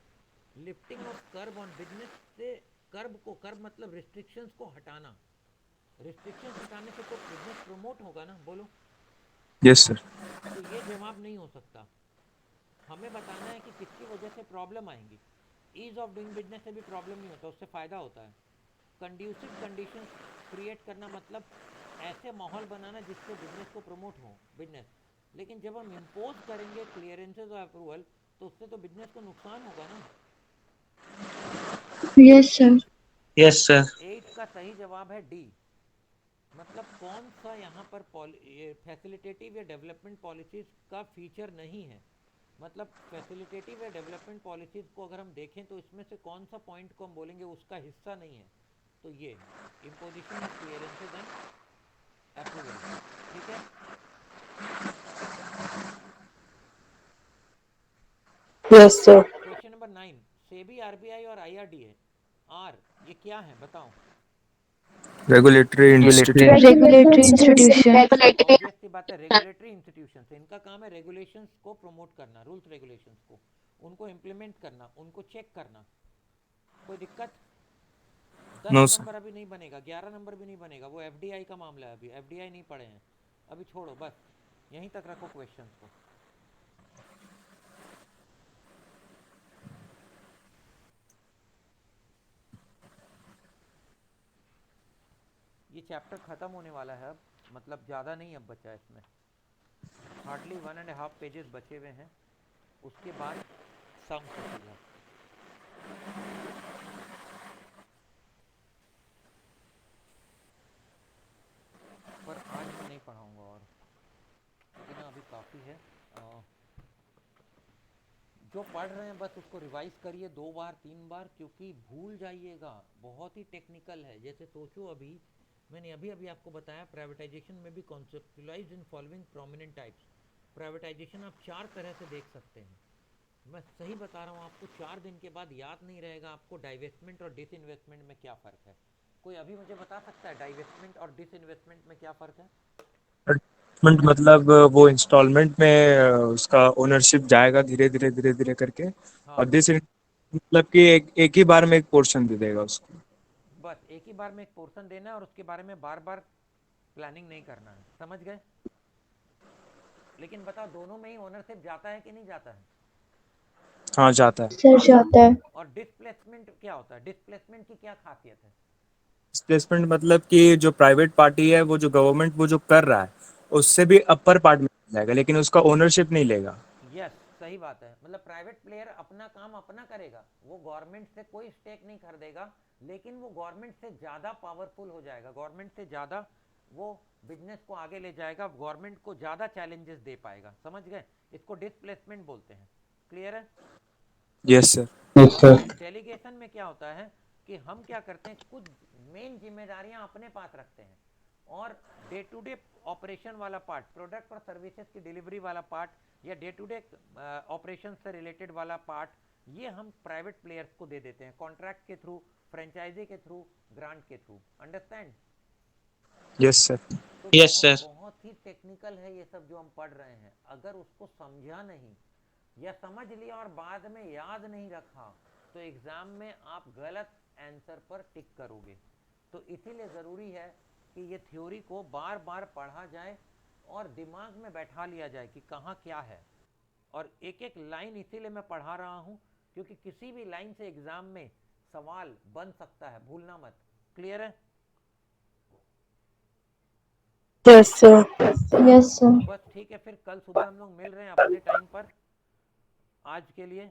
लिफ्टिंग ऑफ कर्ब ऑन बिजनेस से कर्ब मतलब रिस्ट्रिक्शंस को हटाना, रिस्ट्रिक्शंस हटाने से तो बिजनेस प्रमोट होगा ना, बोलो। Yes, sir. तो ये जवाब नहीं हो सकता। हमें बताना है कि किसकी वजह से प्रॉब्लम आएंगी। ईज ऑफ डूइंग बिजनेस से भी प्रॉब्लम नहीं होता, उससे फ़ायदा होता है। कंड्यूसिव कंडीशन क्रिएट करना मतलब ऐसे माहौल बनाना जिससे बिजनेस को प्रमोट हो बिजनेस, लेकिन जब हम इम्पोज करेंगे क्लियरेंसेज और अप्रूवल तो उससे तो बिजनेस को नुकसान होगा ना। Yes, sir. Yes, sir. 8 का सही जवाब है डी। मतलब कौन सा यहाँ पर फैसिलिटेटिव या डेवलपमेंट पॉलिसीज का फीचर नहीं है। मतलब फैसिलिटेटिव या डेवलपमेंट पॉलिसीज को अगर हम देखें तो इसमें से कौन सा पॉइंट को हम बोलेंगे उसका हिस्सा नहीं है, तो ये imposition of clearances and approval. ठीक है, Yes, sir. Question number 9, SEBI, RBI और आईआरडीए आर, ये क्या है बताओ? Regulatory institute. Regulatory institution. Obvious सी बात है, रेगुलेटरी इंस्टीट्यूशन है। इनका काम है रेगुलेशंस को प्रमोट करना, रूल्स रेगुलेशंस को, उनको इम्प्लीमेंट करना, उनको चेक करना। कोई दिक्कत? 10 No, sir. नंबर अभी नहीं बनेगा, 11 नंबर भी नहीं बनेगा, वो एफडीआई का मामला है। अभी एफडीआई नहीं पढ़े हैं, अभी छोड़ो, बस यहीं तक रखो क्वेश्चंस को। ये चैप्टर खत्म होने वाला है अब, मतलब ज़्यादा नहीं अब बचा है इसमें, हार्डली 1.5 पेजेस बचे हुए हैं, उसके बाद सम्स है सीधा। पर आज मैं नहीं पढ़ाऊंगा और क्योंकि ना अभी काफ़ी है। जो पढ़ रहे हैं बस उसको रिवाइज करिए 2 बार 3 बार, क्योंकि भूल जाइएगा, बहुत ही टेक्निकल है। जैसे सोचो, अभी मैंने अभी आपको बताया प्राइवेटाइजेशन में भी कॉन्सेप्चुलाइज इन फॉलोइंग प्रोमिनेंट टाइप्स। प्राइवेटाइजेशन आप 4 तरह से देख सकते हैं। मैं सही बता रहा हूँ आपको, 4 दिन के बाद याद नहीं रहेगा आपको डाइवेस्टमेंट और डिसइन्वेस्टमेंट में क्या फ़र्क है। कोई अभी मुझे बता सकता है डाइवेस्टमेंट और डिसइन्वेस्टमेंट में क्या फ़र्क है? Investment मतलब वो इंस्टॉलमेंट में उसका ओनरशिप जाएगा धीरे धीरे करके। और हाँ, दिस मतलब कि एक ही बार में एक पोर्शन दे देगा उसको। बस एक ही बार में एक पोर्शन देना है और उसके बारे में बार बार प्लानिंग नहीं करना है, समझ गए? लेकिन बताओ दोनों में ही ओनरशिप जाता है कि नहीं जाता है? हाँ जाता है। सर जाता है। और डिस्प्लेसमेंट क्या होता है? डिस्प्लेसमेंट की क्या खासियत है? डिस्प्लेसमेंट मतलब कि जो प्राइवेट पार्टी है वो जो गवर्नमेंट वो जो कर रहा है उससे भी अपर पार्ट में जाएगा, लेकिन उसका ओनरशिप नहीं लेगा। यस सही बात है, मतलब प्राइवेट प्लेयर अपना काम अपना करेगा, वो गवर्नमेंट से कोई स्टेक नहीं खरीदेगा, लेकिन वो गवर्नमेंट से ज़्यादा पावरफुल हो जाएगा, गवर्नमेंट से ज़्यादा वो बिजनेस को आगे ले जाएगा, गवर्नमेंट को ज़्यादा चैलेंजेस दे पाएगा, समझ गए? इसको डिस्प्लेसमेंट बोलते हैं। क्लियर है? Yes sir. डेलीगेशन में क्या होता है कि हम क्या करते हैं, कुछ मेन जिम्मेदारियां अपने पास रखते हैं और डे टू डे ऑपरेशन वाला पार्ट, प्रोडक्ट और सर्विसेज की डिलीवरी वाला पार्ट या डे टू डे ऑपरेशन से रिलेटेड वाला पार्ट, ये हम प्राइवेट प्लेयर्स को दे देते हैं कॉन्ट्रैक्ट के थ्रू, फ्रेंचाइजी के थ्रू, ग्रांट के थ्रू। अंडरस्टैंड? Yes sir. तो Yes, sir. बहुत ही टेक्निकल है ये सब जो हम पढ़ रहे हैं, अगर उसको समझा नहीं या समझ लिया और बाद में याद नहीं रखा तो एग्जाम में आप गलत आंसर पर टिक करोगे। तो इसीलिए ज़रूरी है कि ये थ्योरी को बार बार पढ़ा जाए और दिमाग में बैठा लिया जाए कि कहाँ क्या है, और एक एक लाइन इसीलिए मैं पढ़ा रहा हूँ क्योंकि किसी भी लाइन से एग्जाम में सवाल बन सकता है, भूलना मत। क्लियर है? Yes sir. Yes, sir. बस ठीक है, फिर कल सुबह हम लोग मिल रहे हैं अपने टाइम पर। आज के लिए